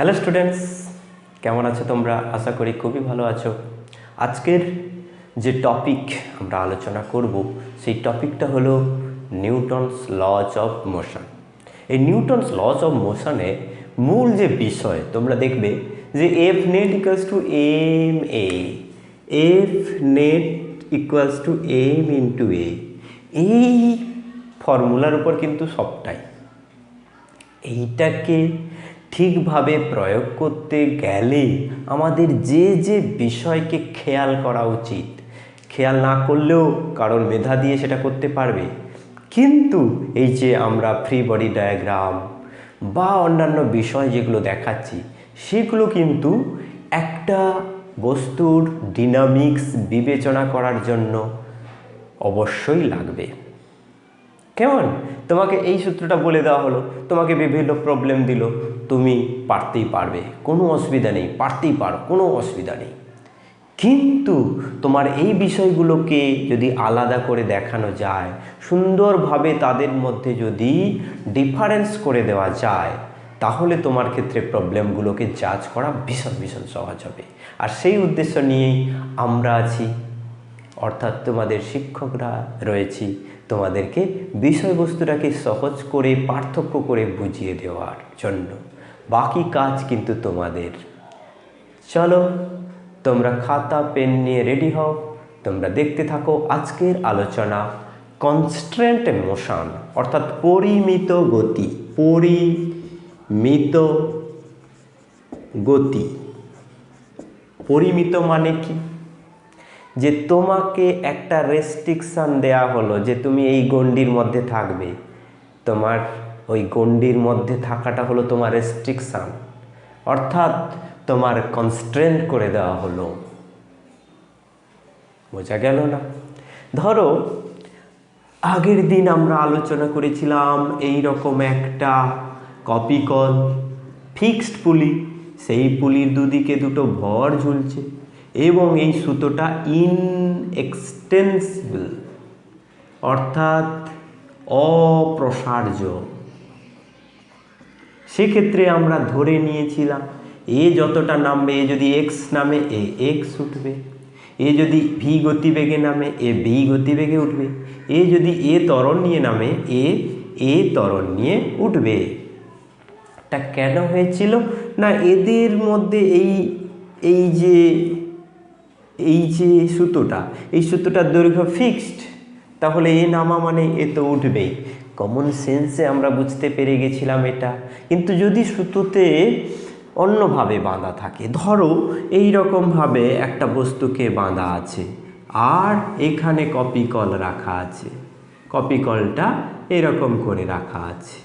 Hello students, কেমন আছো তোমরা? আশা করি খুবই ভালো আছো। আজকের যে টপিক আমরা আলোচনা করব সেই টপিকটা হলো নিউটনস লজ অফ মোশন। এই নিউটনস লজ অফ মোশনে মূল যে বিষয় তোমরা দেখবে যে F net equals to m a, F net equals to m into a. এই ফর্মুলার উপর কিন্তু সবটাই। এইটাকে ঠিকভাবে প্রয়োগ করতে গেলে আমাদের যে যে বিষয়কে খেয়াল করা উচিত, খেয়াল না করলেও কারোর মেধা দিয়ে সেটা করতে পারবে, কিন্তু এই যে আমরা ফ্রি বডি ডায়াগ্রাম বা অন্যান্য বিষয় যেগুলো দেখাচ্ছি সেগুলো কিন্তু একটা বস্তুর ডিনামিক্স বিবেচনা করার জন্য অবশ্যই লাগবে। কেমন? তোমাকে এই সূত্রটা বলে দেওয়া হলো, তোমাকে বিভিন্ন প্রবলেম দিল, তুমি পারতেই পারবে, কোনো অসুবিধা নেই, পারতেই পারো, কোনো অসুবিধা নেই। কিন্তু তোমার এই বিষয়গুলোকে যদি আলাদা করে দেখানো যায়, সুন্দরভাবে তাদের মধ্যে যদি ডিফারেন্স করে দেওয়া যায়, তাহলে তোমার ক্ষেত্রে প্রবলেমগুলোকে জাজ করা ভীষণ ভীষণ সহজ হবে। আর সেই উদ্দেশ্য নিয়েই আমরা আছি, অর্থাৎ তোমাদের শিক্ষকরা রয়েছি, তোমাদেরকে বিষয়বস্তুটাকে সহজ করে পার্থক্য করে বুঝিয়ে দেওয়ার জন্য। বাকি কাজ কিন্তু তোমাদের। চলো তোমরা খাতা পেন নিয়ে রেডি হও, তোমরা দেখতে থাকো আজকের আলোচনা কনস্ট্রেন্ট মোশন, অর্থাৎ পরিমিত গতি। পরিমিত গতি, পরিমিত মানে কি? যে তোমাকে একটা রেস্ট্রিকশান দেয়া হলো যে তুমি এই গণ্ডির মধ্যে থাকবে, তোমার ওই গণ্ডির মধ্যে থাকাটা হলো তোমার রেস্ট্রিকশান, অর্থাৎ তোমার কনস্ট্রেন্ট করে দেওয়া হলো। বোঝা গেল না? ধরো আগের দিন আমরা আলোচনা করেছিলাম এই রকম একটা কপিকল, ফিক্সড পুলি, সেই পুলির দুদিকে দুটো ভর ঝুলছে এবং এই সুতোটা ইনএক্সটেন্সিবল, অর্থাৎ অপ্রসার্য। সেক্ষেত্রে আমরা ধরে নিয়েছিলাম এ যতটা নামবে, এ যদি এক্স নামে এ এক্স উঠবে, এ যদি ভি গতিবেগে নামে এ ভি গতিবেগে উঠবে, এ যদি এ ত্বরণ নিয়ে নামে এ এ ত্বরণ নিয়ে উঠবে। এটা কেন হয়েছিল? না, এদের মধ্যে এই যে সুতোটা, এই সুতোটার দৈর্ঘ্য ফিক্সড, তাহলে এ নামা মানে এ তো উঠবেই। কমন সেন্সে আমরা বুঝতে পেরে গেছিলাম এটা। কিন্তু যদি সুতোতে অন্যভাবে বাঁধা থাকে, ধরো এই রকমভাবে একটা বস্তুকে বাঁধা আছে আর এখানে কপিকল রাখা আছে, কপিকলটা এরকম করে রাখা আছে,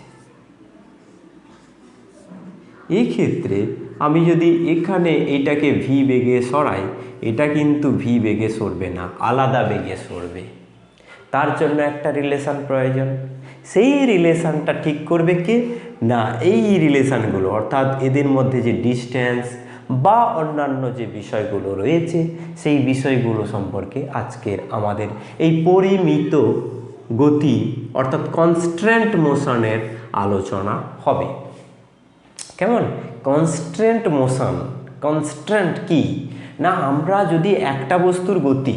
এক্ষেত্রে আমি যদি এখানে এটাকে ভি বেগে সরাই, এটা কিন্তু ভি বেগে সরবে না, আলাদা বেগে সরবে। তার জন্য একটা রিলেশন প্রয়োজন। সেই রিলেশনটা ঠিক করবে কে? না, এই রিলেশনগুলো, অর্থাৎ এদের মধ্যে যে ডিস্টেন্স বা অন্যান্য যে বিষয়গুলো রয়েছে সেই বিষয়গুলো সম্পর্কে আজকের আমাদের এই পরিমিত গতি অর্থাৎ কনস্ট্যান্ট মোশনের আলোচনা হবে। কেমন? কনস্ট্যান্ট মোশন, কনস্ট্যান্ট কি না, আমরা যদি একটা বস্তুর গতি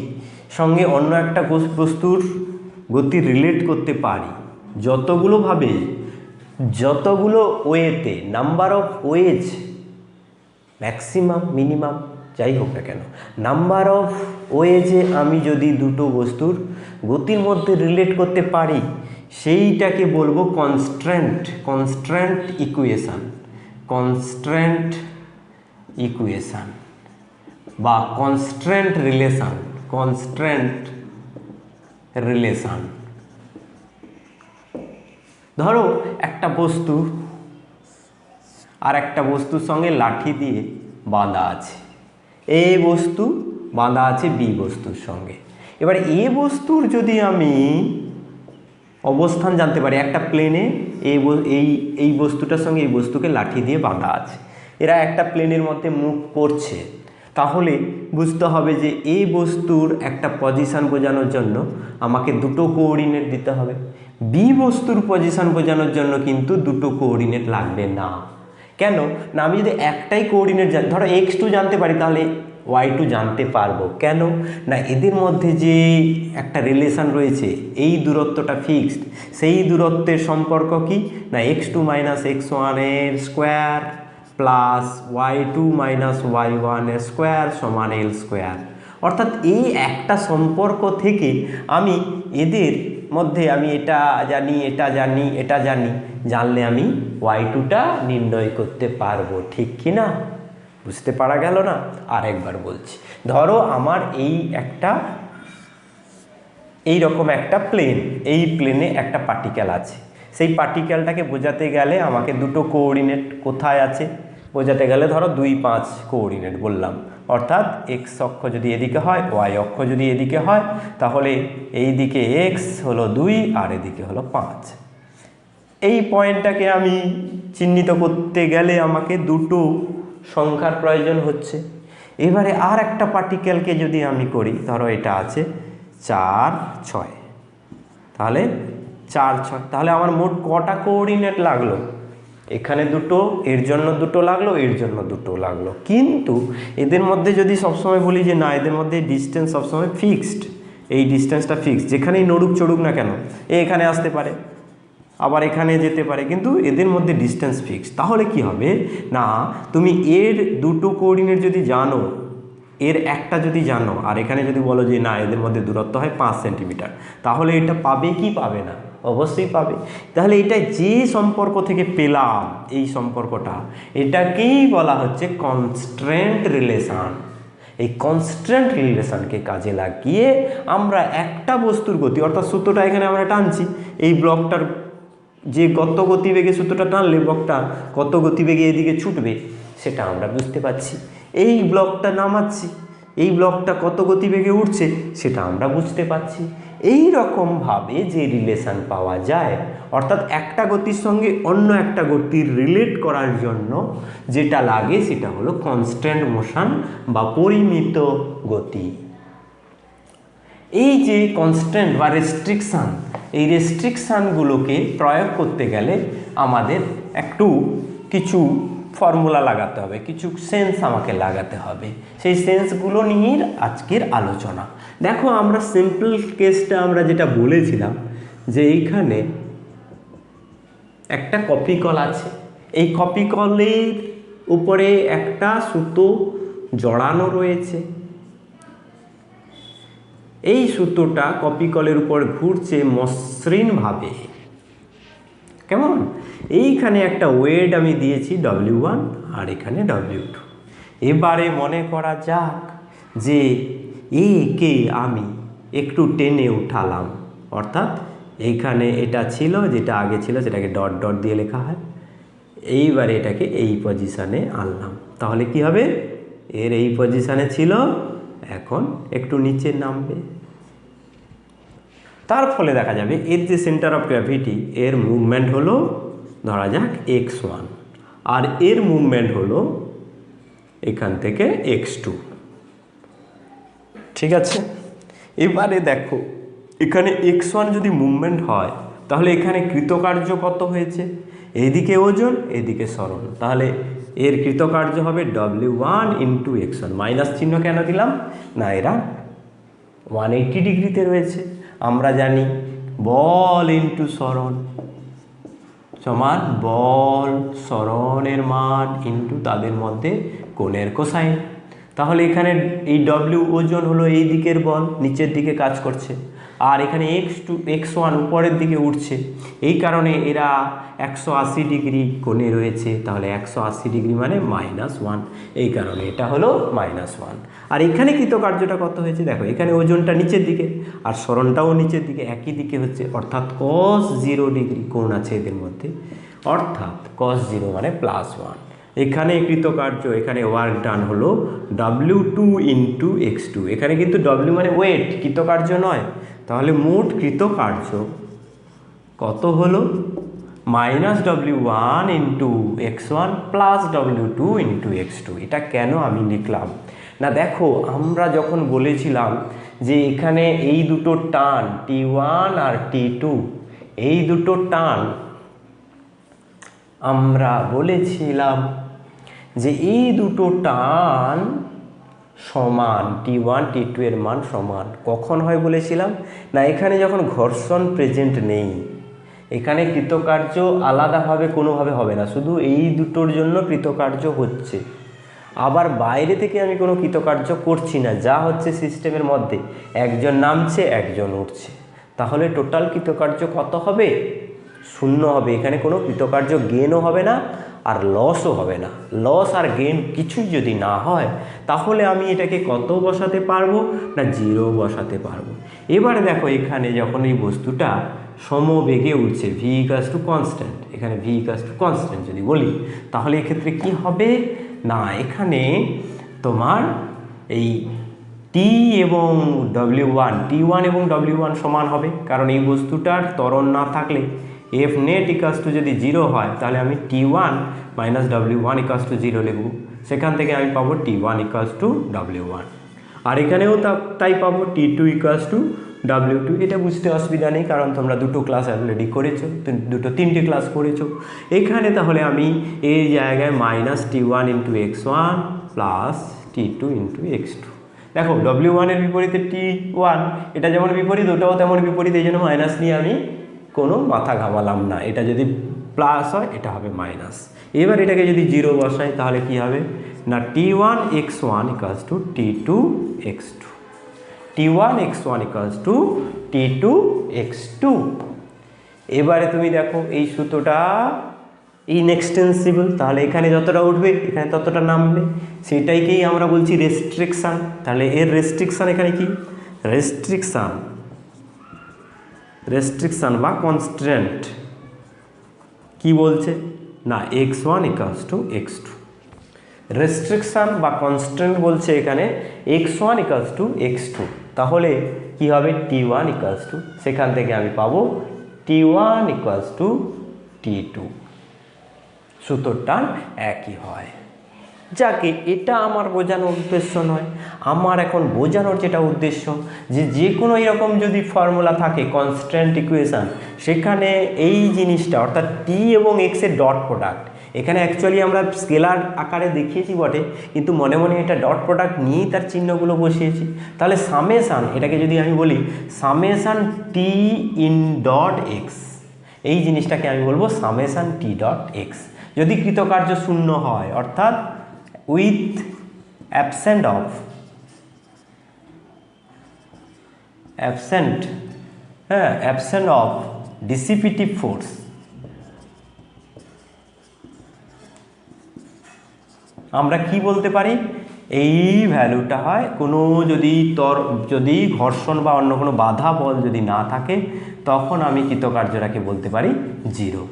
সঙ্গে অন্য একটা বস্তুর গতি রিলেট করতে পারি, যতগুলো ওয়েতে, number of ways, maximum minimum যাই হোক না কেন, নাম্বার অফ ওয়েজে আমি যদি দুটো বস্তুর গতির মধ্যে রিলেট করতে পারি, সেইটাকে বলবো কনস্ট্যান্ট ইকুয়েশন বা কনস্ট্যান্ট রিলেশন। ধরো একটা বস্তু আর একটা বস্তুর সঙ্গে লাঠি দিয়ে বাঁধা আছে, এ বস্তু বাঁধা আছে বি বস্তুর সঙ্গে। এবার এ বস্তুর যদি আমি অবস্থান জানতে পারি, একটা প্লেনে এই বস্তুটার সঙ্গে এই বস্তুকে লাঠি দিয়ে বাঁধা আছে, এরা একটা প্লেনের মধ্যে মুভ করছে, তাহলে বুঝতে হবে যে এই বস্তুর একটা পজিশন বোঝানোর জন্য আমাকে দুটো কোঅর্ডিনেট দিতে হবে। বি বস্তুর পজিশন বোঝানোর জন্য কিন্তু দুটো কোঅর্ডিনেট লাগবে না। কেন না, আমি যদি একটাই কোঅর্ডিনেট জানি, ধরো x2 জানতে পারি, তাহলে y2 জানতে পারবো। কেন না, এদের মধ্যে যে একটা রিলেশন রয়েছে, এই দূরত্বটা ফিক্সড, সেই দূরত্বের সম্পর্ক কি না x2 মাইনাস x1 এর square plus y2 minus y1 এর স্কোয়ার সমান l স্কোয়ার। অর্থাৎ এই একটা সম্পর্ক থেকে আমি এদের মধ্যে আমি এটা জানি, এটা জানি, এটা জানি, জানলে আমি y2টা নির্ণয় করতে পারবো, ঠিক কি না? বুঝতে পারা গেল না? আর একবার বলছি, ধরো আমার এই রকম একটা প্লেন, এই প্লেনে একটা পার্টিকেল আছে। সেই পার্টিকেলটাকে বোঝাতে গেলে আমাকে দুটো কোঅর্ডিনেট কোথায় আছে বোঝাতে গেলে ধরো 2, 5 কোঅর্ডিনেট বললাম। অর্থাৎ এক্স অক্ষ যদি এদিকে হয়, ওয়াই অক্ষ যদি এদিকে হয়, তাহলে এই দিকে এক্স হলো 2 আর এদিকে হলো 5। এই পয়েন্টটাকে আমি চিহ্নিত করতে গেলে আমাকে দুটো সংখ্যার প্রয়োজন হচ্ছে। এবারে আর একটা পার্টিকেলকে যদি আমি করি, ধরো এটা আছে 4, 6, তাহলে 4, 6, তাহলে আমার মোট কটা কোঅর্ডিনেট লাগলো? এখানে দুটো, এর জন্য দুটো লাগলো, এর জন্য দুটো লাগলো। কিন্তু এদের মধ্যে যদি সবসময় বলি যে না, এদের মধ্যে ডিস্টেন্স সবসময় ফিক্সড, এই ডিস্টেন্সটা ফিক্সড, যেখানেই নড়ুক চড়ুক না কেন, এখানে আসতে পারে, আবার এখানে যেতে পারে, কিন্তু এদের মধ্যে ডিস্টেন্স ফিক্সড। তাহলে কি হবে না, তুমি এর দুটো কোঅর্ডিনেট যদি জানো, এর একটা যদি জানো, আর এখানে যদি বলো যে না এদের মধ্যে দূরত্ব হয় 5 সেন্টিমিটার, তাহলে এটা পাবে কি পাবে না? অবশ্যই পাবে। তাহলে এটা যে সম্পর্ক থেকে পেলাম, এই সম্পর্কটা, এটাকেই বলা হচ্ছে কনস্ট্রেন্ট রিলেশন। এই কনস্ট্রেন্ট রিলেশনকে কাজে লাগিয়ে আমরা একটা বস্তুর গতি, অর্থাৎ সূত্রটা এখানে আমরা টানছি, এই ব্লকটার যে কত গতিবেগে সূত্রটা টানলে ব্লকটা কত গতিবেগে এদিকে ছুটবে সেটা আমরা বুঝতে পারছি। এই ব্লকটা নামাচ্ছি, এই ব্লকটা কত গতিবেগে উঠছে সেটা আমরা বুঝতে পারছি। এই রকমভাবে যে রিলেশন পাওয়া যায়, অর্থাৎ একটা গতির সঙ্গে অন্য একটা গতির রিলেট করার জন্য যেটা লাগে সেটা হলো কনস্ট্যান্ট মোশন বা পরিমিত গতি। এই যে কনস্ট্যান্ট বা রেস্ট্রিকশান, এই রেস্ট্রিকশানগুলোকে প্রয়োগ করতে গেলে আমাদের একটু কিছু ফর্মুলা লাগাতে হবে, কিছু সেন্স আমাকে লাগাতে হবে। সেই সেন্সগুলো নিয়ে আজকের আলোচনা। দেখো আমরা সিম্পল কেসটা আমরা যেটা বলেছিলাম যে এইখানে একটা কপি কল আছে, এই কপি কলের উপরে একটা সুতো জড়ানো রয়েছে, এই সুতোটা কপি কলের উপর ঘুরছে মসৃণভাবে। কেমন? এইখানে একটা ওয়েট আমি দিয়েছি W1 আর এখানে W2। এবারে মনে করা যাক যে একে আমি একটু টেনে উঠালাম, অর্থাৎ এইখানে এটা ছিল, যেটা আগে ছিল সেটাকে ডট ডট দিয়ে লেখা হয়, এইবারে এটাকে এই পজিশানে আনলাম। তাহলে কি হবে? এর এই পজিশানে ছিল, এখন একটু নিচে নামবে। তার ফলে দেখা যাবে এর যে সেন্টার অফ গ্র্যাভিটি, এর মুভমেন্ট হলো ধরা যাক x1, আর এর মুভমেন্ট হলো এখান থেকে x2। ঠিক আছে, এবারে দেখো এখানে x1 যদি মুভমেন্ট হয়, তাহলে এখানে কৃতকার্য কত হয়েছে? এদিকে ওজন, এদিকে সরণ, তাহলে এর কৃতকার্য হবে W1 ইন্টু x1। মাইনাস চিহ্ন কেন দিলাম না, এরা 180 ডিগ্রিতে রয়েছে। আমরা জানি বল ইন্টু সরণ সমান বল সরণের মান ইন্টু তাদের মধ্যে কোণের কোসাইন। তাহলে এখানে এই W ওজন হলো এই দিকের বল, নিচের দিকে কাজ করছে, আর এখানে x1 উপরের দিকে উঠছে, এই কারণে এরা 180 ডিগ্রি কোণে রয়েছে। তাহলে 180 ডিগ্রি মানে -1, এই কারণে এটা হলো -1। আর এখানে কৃতকার্যটা কত হয়েছে দেখো, এখানে ওজনটা নিচের দিকে আর সরণটাও নিচের দিকে, একই দিকে হচ্ছে, অর্থাৎ cos 0 ডিগ্রি কোণ আছে এদের মধ্যে, অর্থাৎ cos 0 মানে +1। এখানে কৃতকার্য, এখানে ওয়ার্ক ডান হলো W2 ইন্টু x2। এখানে কিন্তু W মানে ওয়েট, কৃতকার্য নয়। তাহলে মোট কৃতকার্য কত হলো? -W1 into x1 plus W2 into x2। এটা কেন আমি লিখলাম না, দেখো আমরা যখন বলেছিলাম যে এখানে এই দুটো টান T1 আর T2, এই দুটো টান আমরা বলেছিলাম যে এই দুটো টান সমান, T1 T2 এর মান সমান। কখন হয় বলেছিলাম না, এখানে যখন ঘর্ষণ প্রেজেন্ট নেই, এখানে কৃতকার্য আলাদাভাবে কোনোভাবে হবে না, শুধু এই দুটোর জন্য কৃতকার্য হচ্ছে। আবার বাইরে থেকে আমি কোনো কৃতকার্য করছি না, যা হচ্ছে সিস্টেমের মধ্যে একজন নামছে একজন উঠছে, তাহলে টোটাল কৃতকার্য কত হবে? 0 হবে। এখানে কোনো কৃতকার্য গেনও হবে না আর লসও হবে না। লস আর গেন কিছুই যদি না হয় তাহলে আমি এটাকে কত বসাতে পারবো না 0 বসাতে পারবো। এবারে দেখো এখানে যখন এই বস্তুটা সমবেগে উঠছে, v = কনস্ট্যান্ট, এখানে v = কনস্ট্যান্ট যদি বলি, তাহলে এক্ষেত্রে কি হবে না, এখানে তোমার এই টি এবং W1, T1 এবং W1 সমান হবে, কারণ এই বস্তুটার ত্বরণ না থাকলে F net = যদি 0 হয় তাহলে আমি T1 - W1 = 0 লিখব। সেখান থেকে আমি পাবো T1 = W1, আর এখানেও তাই পাবো T2 = W2। এটা বুঝতে অসুবিধা নেই, কারণ তোমরা দুটো ক্লাস অলরেডি করেছো, তিনটে ক্লাস করেছো। এখানে তাহলে আমি এই জায়গায় -T1 × x1 + T2 × x2। দেখো W1 এর বিপরীতে T1, এটা যেমন বিপরীত ওটাও তেমন বিপরীত, এই জন্য মাইনাস নিয়ে আমি কোনো মাথা ঘামালাম না। এটা যদি প্লাস হয় এটা হবে মাইনাস। এবার এটাকে যদি 0 বসাই তাহলে কি হবে না T1 x1 = T2 x2, T1 x1 = T2 x2। এবারে তুমি দেখো এই সূত্রটা ইনএক্সটেন্সিবল, তাহলে এখানে যতটা উঠবে এখানে ততটা নামবে, সেটাইকেই আমরা বলছি রেস্ট্রিকশান। তাহলে এর রেস্ট্রিকশান এখানে কি, রেস্ট্রিকশান বা কনস্ট্যান্ট কি বলছে না x1 = x2। রেস্ট্রিকশান বা কনস্ট্যান্ট বলছে এখানে x1 = x2, তাহলে কি হবে T1 সেখান থেকে আমি পাবো T1 = T2। সূত্রটা একই হয়। যাকে এটা আমার বোঝানোর উদ্দেশ্য নয়, আমার এখন বোঝানোর যেটা উদ্দেশ্য যে কোনো এরকম যদি ফর্মুলা থাকে কনস্ট্যান্ট ইকুয়েশান, সেখানে এই জিনিসটা অর্থাৎ টি এবং এক্স এর ডট প্রোডাক্ট, এখানে অ্যাকচুয়ালি আমরা স্কেলার আকারে দেখিয়েছি বটে, কিন্তু মনে মনে এটা ডট প্রোডাক্ট নিয়েই তার চিহ্নগুলো বসিয়েছি। তাহলে সামেশান, এটাকে যদি আমি বলি summation T in dot x, এই জিনিসটাকে আমি বলবো সামেশান টি ডট এক্স। যদি কৃতকার্য 0 হয় অর্থাৎ উইথ অ্যাবসেন্ট অফ ডিসিপিটিভ ফোর্স, আমরা কি বলতে পারি, এই ভ্যালুটা হয় কোনো যদি ঘর্ষণ বা অন্য কোনো বাধা বল যদি না থাকে, তখন আমি কৃতকার্যটাকে বলতে পারি 0।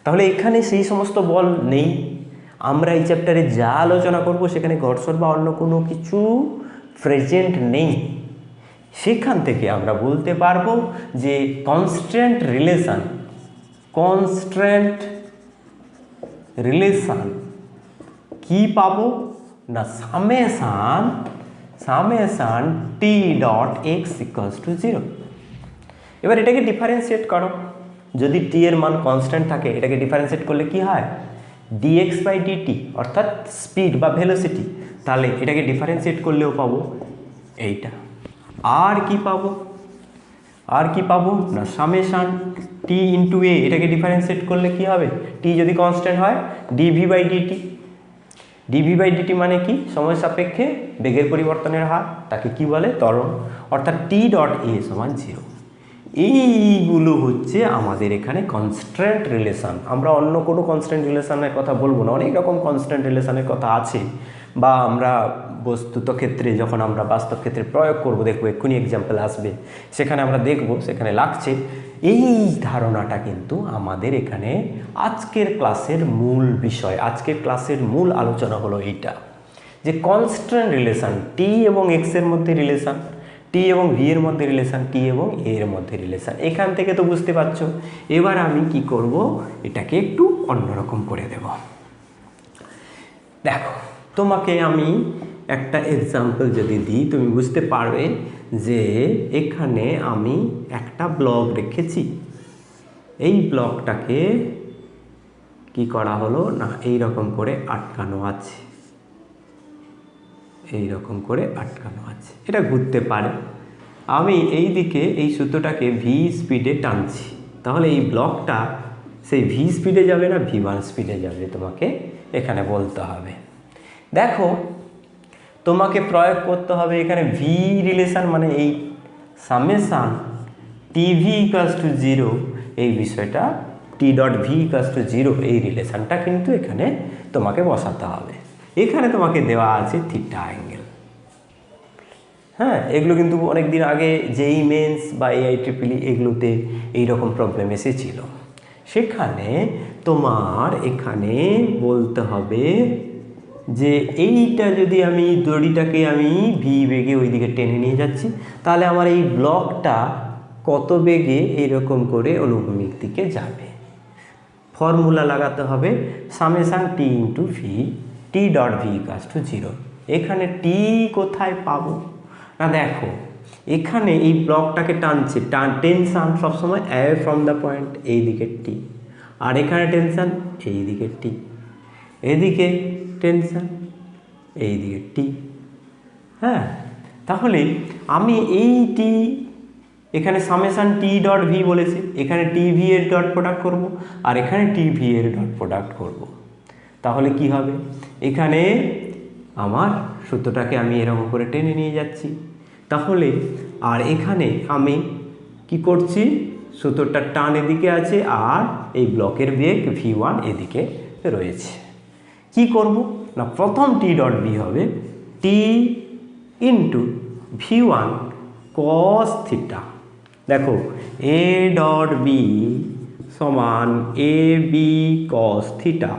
তাহলে এখানে সেই সমস্ত বল নেই। আমরা এই চ্যাপ্টারে যা আলোচনা করব সেখানে ঘর্ষণ বা অন্য কোনো কিছু প্রেজেন্ট নেই। সেখান থেকে আমরা বলতে পারবো যে কনস্ট্যান্ট রিলেশন কি পাবো না সামেশান টি ডট এক্স = 0। এবার এটাকে ডিফারেন্সিয়েট করো, যদি টি এর মান কনস্ট্যান্ট থাকে এটাকে ডিফারেন্সিয়েট করলে কি হয় dx/dt অর্থাৎ স্পিড বা ভেলোসিটি, তাহলে এটাকে ডিফারেন্সিয়েট করলেও পাবো এইটা। আর কি পাবো না সামেশান টি ইন্টু এ, এটাকে ডিফারেন্সিয়েট করলে কি হবে, টি যদি কনস্ট্যান্ট হয় dv/dt মানে কি, সময় সাপেক্ষে বেগের পরিবর্তনের হার, তাকে কি বলে ত্বরণ, অর্থাৎ টি ডট এ = 0। এইগুলো হচ্ছে আমাদের এখানে কনস্ট্যান্ট রিলেশন। আমরা অন্য কোনো কনস্ট্যান্ট রিলেশনের কথা বলবো না, অনেক রকম কনস্ট্যান্ট রিলেশনের কথা আছে, বা আমরা বস্তুত ক্ষেত্রে যখন আমরা বাস্তব ক্ষেত্রে প্রয়োগ করব দেখবো, এক্ষুনি এক্সাম্পল আসবে, সেখানে আমরা দেখব সেখানে লাগছে। এই ধারণাটা কিন্তু আমাদের এখানে আজকের ক্লাসের মূল বিষয়, আজকের ক্লাসের মূল আলোচনা হলো এইটা, যে কনস্ট্যান্ট রিলেশন টি এবং এক্স এর মধ্যে রিলেশন, টি এবং ভি এর মধ্যে রিলেশন, টি এবং এ এর মধ্যে রিলেশন। এখান থেকে তো বুঝতে পারছো। এবার আমি কি করব, এটাকে একটু অন্যরকম করে দেব। দেখো তোমাকে আমি একটা এক্সাম্পল যদি দিই তুমি বুঝতে পারবে যে এখানে আমি একটা ব্লক রেখেছি, এই ব্লকটাকে কি করা হলো না এই রকম করে আটকানো আছে, এই রকম করে আটকানো আছে, এটা ঘুরতে পারে। আমি এই দিকে এই সুতোটাকে ভি স্পিডে টানছি, তাহলে এই ব্লকটা সেই ভি স্পিডে যাবে না V1 স্পিডে যাবে, তোমাকে এখানে বলতে হবে। দেখো তোমাকে প্রয়োগ করতে হবে এখানে ভি রিলেশন, মানে এই সামেশান টিভি ইকুয়ালস টু 0, এই বিষয়টা টি ডট ভি ইকুয়ালস টু 0, এই রিলেশনটা কিন্তু এখানে তোমাকে বসাতে হবে। এখানে তোমাকে দেওয়া আছে থিটা অ্যাঙ্গেল। হ্যাঁ, এগুলো কিন্তু অনেক দিন আগে যেই মেন্স বা AIEEE এগুলোতে এইরকম প্রবলেম এসেছিল। সেখানে তোমার এখানে বলতে হবে যে এইটা যদি আমি দড়িটাকে আমি ভি বেগে ওইদিকে টেনে নিয়ে যাচ্ছি, তাহলে আমার এই ব্লকটা কত বেগে এইরকম করে অনুভূমিক দিকে যাবে। ফর্মুলা লাগাতে হবে summation T into V, T dot V equals to 0। এখানে টি কোথায় পাবো না, দেখো এখানে এই ব্লকটাকে টানছে, টেনশান সবসময় অ্যাওয়ে ফ্রম দ্য পয়েন্ট, এই দিকে টি, আর এখানে টেনশান এই দিকে টি, এদিকে টেনশান এই দিকে টি। হ্যাঁ, তাহলে আমি এই টি এখানে সামেশান টি ডট ভি বলেছি, এখানে টি ভি এর ডট প্রোডাক্ট করব, আর এখানে টি ভি এর ডট প্রোডাক্ট করব। তাহলে কি হবে, এখানে আমার সূত্রটাকে আমি এরকম করে টেনে নিয়ে যাচ্ছি, তাহলে আর এখানে আমি কি করছি, সূত্রটার টান এদিকে আছে আর এই ব্লকের বেগ V1 এদিকে রয়েছে। কি করব না, প্রথম টি ডট বি হবে টি ইন্টু V1 cos থিটা। দেখো এ ডট বি সমান এ বি কস থিটা,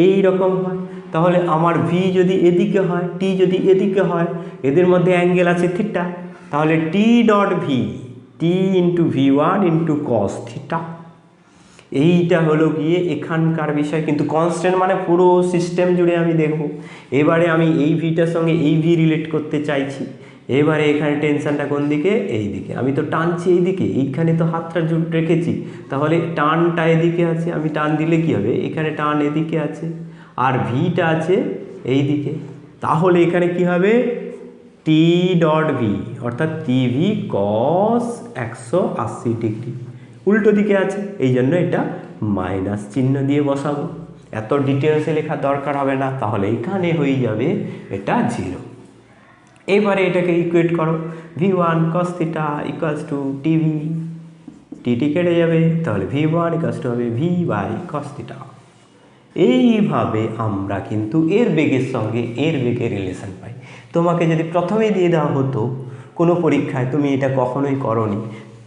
এইরকম হয়। তাহলে আমার ভি যদি এদিকে হয়, টি যদি এদিকে হয়, এদের মধ্যে অ্যাঙ্গেল আছে থিটা, তাহলে টি dot V T into V1 into cos theta. এইটা হলো গিয়ে এখানকার বিষয়, কিন্তু কনস্ট্যান্ট মানে পুরো সিস্টেম জুড়ে আমি দেখব। এবারে আমি এই ভিটার সঙ্গে এই ভি রিলেট করতে চাইছি। এবারে এখানে টেনশনটা কোন দিকে, এই দিকে, আমি তো টানছি এই দিকে, এইখানে তো হাতটা জুট রেখেছি, তাহলে টানটা এদিকে আছে, আমি টান দিলে কি হবে, এখানে টান এদিকে আছে আর ভিটা আছে এই দিকে, তাহলে এখানে কি হবে টি ডট ভি অর্থাৎ টিভি কস 180 ডিগ্রি, উল্টো দিকে আছে, এই জন্য এটা মাইনাস চিহ্ন দিয়ে বসাবো। এত ডিটেলসে লেখার দরকার হবে না, তাহলে এখানে হয়ে যাবে এটা 0। এবারে এটাকে ইকুয়েট করো, V1 cos theta equals to TV, T কেটে যাবে, তাহলে V1 ইকুয়ালস টু হবে ভি বাই cos থিটা। এইভাবে আমরা কিন্তু এর বেগের সঙ্গে এর বেগের রিলেশন পাই। তোমাকে যদি প্রথমেই দিয়ে দেওয়া হতো কোনো পরীক্ষায়, তুমি এটা কখনোই করনি,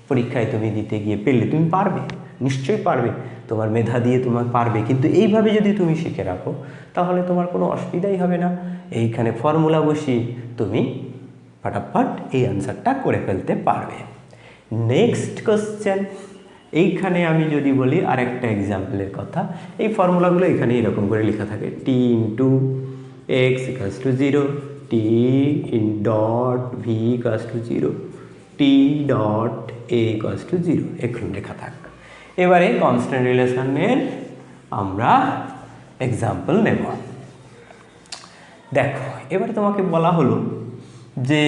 পরীক্ষায় তুমি দিতে গিয়ে পেলে তুমি পারবে, নিশ্চয়ই পারবে, তোমার মেধা দিয়ে তোমার পারবে, কিন্তু এইভাবে যদি তুমি শিখে রাখো তাহলে তোমার কোনো অসুবিধাই হবে না। এইখানে ফর্মুলা বসিয়ে তুমি ফটাফট এই অ্যান্সারটা করে ফেলতে পারবে। নেক্সট কোশ্চেন, এইখানে আমি যদি বলি আরেকটা এক্সাম্পলের কথা, এই ফর্মুলাগুলো এখানে এরকম করে লেখা থাকে, T into X equals to 0, T in dot V equals to 0, T dot A equals to 0, এখানে লেখা থাক। এবারে কনস্ট্যান্ট রিলেশনের আমরা এক্সাম্পল নেব। দেখো এবারে তোমাকে বলা হলো যে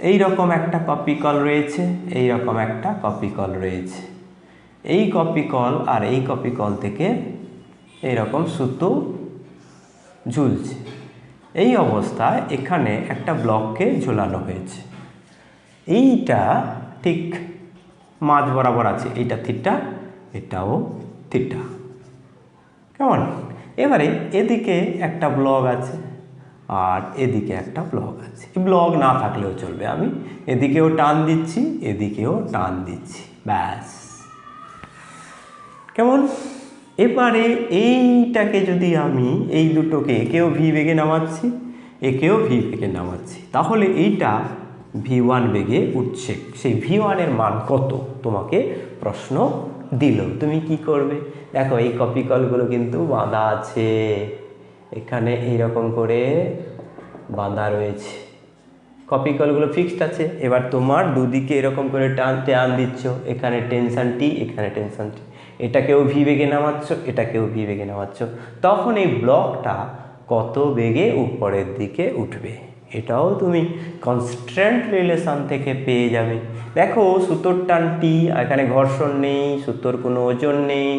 এই রকম একটা কপি কল রয়েছে, এই রকম একটা কপি কল রয়েছে, এই কপি কল আর এই কপি কল থেকে এইরকম সুতো ঝুলছে। এই অবস্থায় এখানে একটা ব্লককে ঝোলানো হয়েছে, এইটা ঠিক মাঝ বরাবর আছে, এইটা থিটা, এটাও থিটা, কেমন? এবারে এদিকে একটা ব্লক আছে আর এদিকে একটা ব্লক আছে, ব্লক না থাকলেও চলবে, আমি এদিকেও টান দিচ্ছি এদিকেও টান দিচ্ছি, ব্যাস, কেমন? এবারে এইটাকে যদি আমি এই দুটোকে একেও ভি বেগে নামাচ্ছি একেও ভি বেগে নামাচ্ছি, তাহলে এইটা V1 বেগে উঠছে, সেই V1 এর মান কত তোমাকে প্রশ্ন দিল, তুমি কি করবে? দেখো এই কপি কলগুলো কিন্তু বাঁধা আছে, এখানে এইরকম করে বাঁধা রয়েছে, কপি কলগুলো ফিক্সড আছে। এবার তোমার দুদিকে এরকম করে টান দিচ্ছ, এখানে টেনশন টি এখানে টেনশন টি, এটাকেও ভি বেগে নামাচ্ছ, এটাকেও ভি বেগে নামাচ্ছ, তখন এই ব্লকটা কত বেগে উপরের দিকে উঠবে এটাও তুমি কনস্ট্যান্ট রিলেশন থেকে পেয়ে যাবে। দেখো সুতোর টান টি, এখানে ঘর্ষণ নেই, সুতোর কোনো ওজন নেই,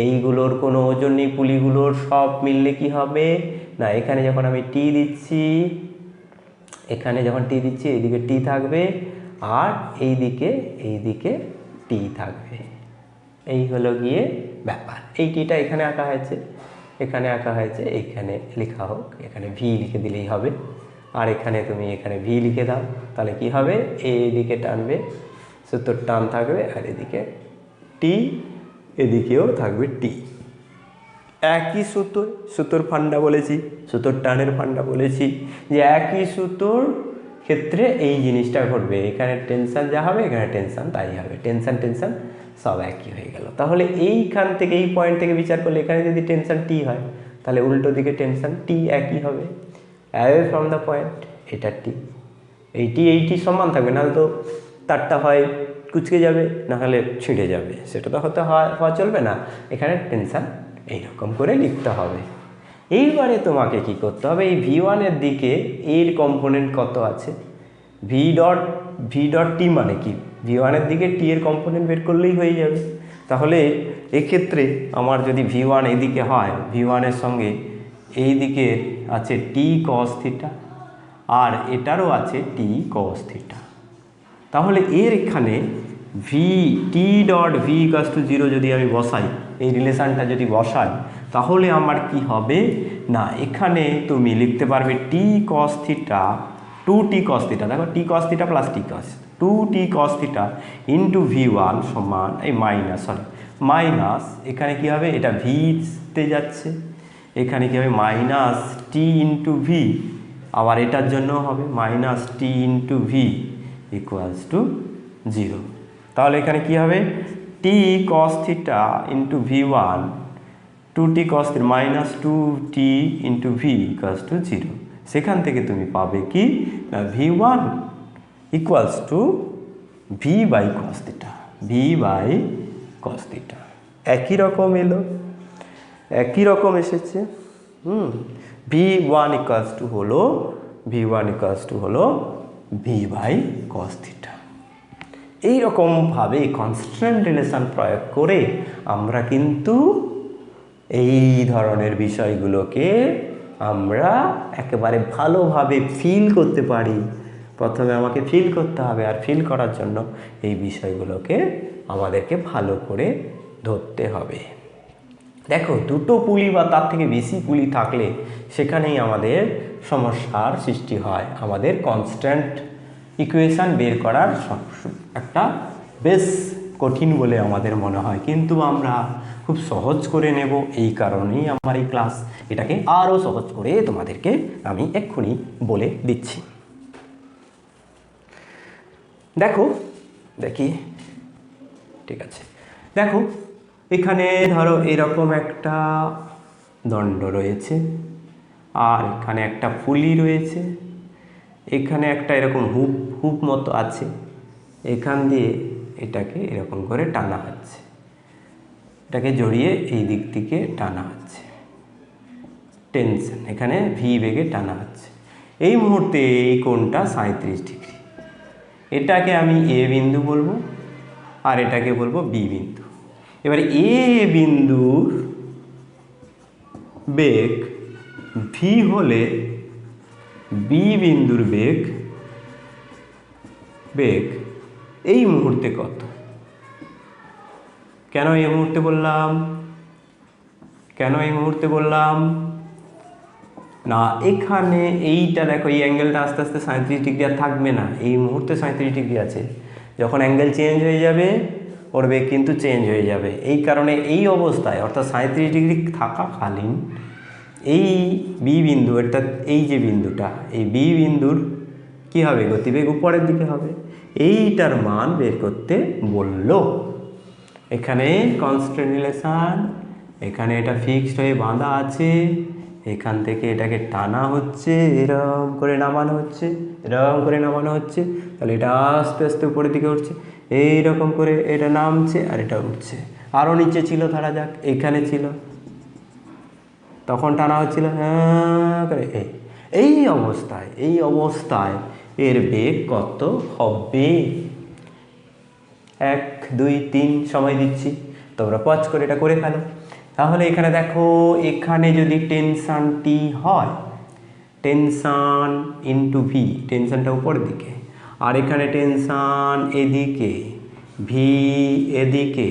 এইগুলোর কোনো ওজন নেই, পুলিগুলোর সব মিললে কি হবে না, এখানে যখন আমি টি দিচ্ছি, এখানে যখন টি দিচ্ছি এইদিকে টি থাকবে আর এইদিকে টি থাকবে। এই হলো গিয়ে ব্যাপার। এই টিটা এখানে আঁকা হয়েছে, এখানে আঁকা হয়েছে, এইখানে লেখা হোক, এখানে ভি লিখে দিলেই হবে। আর এখানে তুমি এখানে ভি লিখে দাও, তাহলে কি হবে, এইদিকে টানবে, সুতোর টান থাকবে, আর এদিকে টি, এদিকেও থাকবে টি। একই সুতোর ফান্ডা বলেছি, সুতোর টানের ফান্ডা বলেছি যে একই সুতোর ক্ষেত্রে এই জিনিসটা ঘটবে, এখানে টেনশন যা হবে এখানে টেনশন তাই হবে, টেনশন সব একই হয়ে গেল। তাহলে এইখান থেকে এই পয়েন্ট থেকে বিচার করলে এখানে যদি টেনশন টি হয় তাহলে উল্টো দিকে টেনশন টি একই হবে, অ্যাওয়ে ফ্রম দ্য পয়েন্ট, এটা টি, এইটি সমান থাকবে, নাহলে তো তারটা হয় কুচকে যাবে, নাহলে ছিঁড়ে যাবে, সেটা তো হওয়া চলবে না। এখানে টেনশন এইরকম করে লিখতে হবে। এইবারে তোমাকে কি করতে হবে, এই V1-এর দিকে এর কম্পোনেন্ট কত আছে, ভি ডট টি মানে কি, V1-এর দিকে টি এর কম্পোনেন্ট বের করলেই হয়ে যাবে। তাহলে এক্ষেত্রে আমার যদি V1 এদিকে হয়, V1-এর সঙ্গে এই দিকে আছে টি কস থিটা আর এটারও আছে টি কস থিটা, তাহলে এর এখানে V T dot V equals to 0 যদি আমি বসাই, এই রিলেশানটা যদি বসাই, তাহলে আমার কি হবে না, এখানে তুমি লিখতে পারবে T cos theta, 2t cos theta, দেখো T cos theta plus T cos, 2t cos theta into V1 সমান এই মাইনাস, এখানে কি হবে, এটা ভিতে যাচ্ছে, এখানে কি হবে মাইনাস টি ইন্টু ভি, আবার এটার জন্য হবে minus T into V equals to 0। তাহলে এখানে কি হবে, T cos theta into V1, 2t cos theta minus 2t into V equals to 0। সেখান থেকে তুমি পাবে কি না, V1 equals to V by cos theta, V by cos theta. একই রকম এলো, একই রকম এসেছে। V1 ইকুয়ালস টু হলো ভি বাই কস থিটা। এইরকমভাবে কনস্ট্যান্ট রিলেশন প্রয়োগ করে আমরা কিন্তু এই ধরনের বিষয়গুলোকে আমরা একেবারে ভালোভাবে ফিল করতে পারি। প্রথমে আমাকে ফিল করতে হবে, আর ফিল করার জন্য এই বিষয়গুলোকে আমাদেরকে ভালো করে ধরতে হবে। দেখো, দুটো পুলি বা তার থেকে বেশি পুলি থাকলে সেখানেই আমাদের সমস্যার সৃষ্টি হয়। আমাদের কনস্ট্যান্ট ইকুয়েশান বের করার একটা বেশ কঠিন বলে আমাদের মনে হয়, কিন্তু আমরা খুব সহজ করে নেব। এই কারণেই আমার এই ক্লাস, এটাকে আরও সহজ করে তোমাদেরকে আমি এক্ষুনি বলে দিচ্ছি। দেখি ঠিক আছে, দেখো এখানে ধরো এরকম একটা দণ্ড রয়েছে, আর এখানে একটা পুলি রয়েছে, এখানে একটা এরকম হুপ মতো আছে, এখান দিয়ে এটাকে এরকম করে টানা হচ্ছে, এটাকে জড়িয়ে এই দিক থেকে টানা হচ্ছে, টেনশন এখানে ভি বেগে টানা হচ্ছে। এই মুহূর্তে এই কোণটা 37 ডিগ্রি, এটাকে আমি এ বিন্দু বলবো আর এটাকে বলবো বি বিন্দু। এবার এ বিন্দুর বেগ ভি হলে বি বিন্দুর বেগ এই মুহূর্তে কত? কেন এই মুহূর্তে বললাম না, এখানে এইটা দেখো, এই অ্যাঙ্গেলটা আস্তে আস্তে 37 ডিগ্রি আর থাকবে না, এই মুহূর্তে 37 ডিগ্রি আছে। যখন অ্যাঙ্গেল চেঞ্জ হয়ে যাবে ওর বেগ কিন্তু চেঞ্জ হয়ে যাবে। এই কারণে এই অবস্থায় অর্থাৎ 37 ডিগ্রি থাকাকালীন এই বি বিন্দু, অর্থাৎ এই যে বিন্দুটা, এই বি বিন্দুর কী হবে, গতিবেগ উপরের দিকে হবে। এইটার মান বের করতে বলল। এখানে কনস্ট্যান্ট রিলেশন, এখানে এটা ফিক্সড হয়ে বাঁধা আছে, এখান থেকে এটাকে টানা হচ্ছে, এরকম করে নামানো হচ্ছে, তাহলে এটা আস্তে আস্তে উপরের দিকে উঠছে, এইরকম করে এটা নামছে আর এটা উঠছে। আরও নিচে ছিল, ধরা যাক এইখানে ছিল, তখন টানা হচ্ছিল করে এই অবস্থায় এর বেগ কত হবে? 1 2 3 সময় দিচ্ছি, তোমরা পজ করে এটা করে ফেলো। তাহলে এখানে দেখো, এখানে যদি টেনশান টি হয়, টেনশান ইন্টু ভি, টেনশানটা উপরের দিকে, আর এখানে টেনশান এদিকে, ভি এদিকে,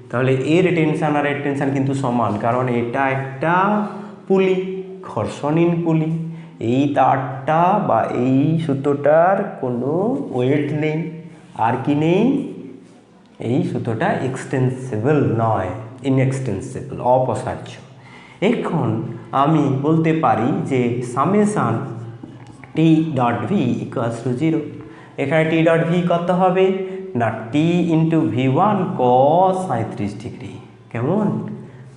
তাহলে এর টেনশান আর এর টেনশান কিন্তু সমান, কারণ এটা একটা পুলি, ঘর্ষণহীন পুলি। এই তারটা বা এই সুতোটার কোনো ওয়েট নেই, আর কি নেই, এই সুতোটা এক্সটেন্সিবল নয়, ইনএক্সটেন্সিবল, অপসার্য। এখন আমি বলতে পারি যে summation T dot V equals to 0। এখানে টি ডট ভি কত হবে না T into V one cos 37 degree. কেমন?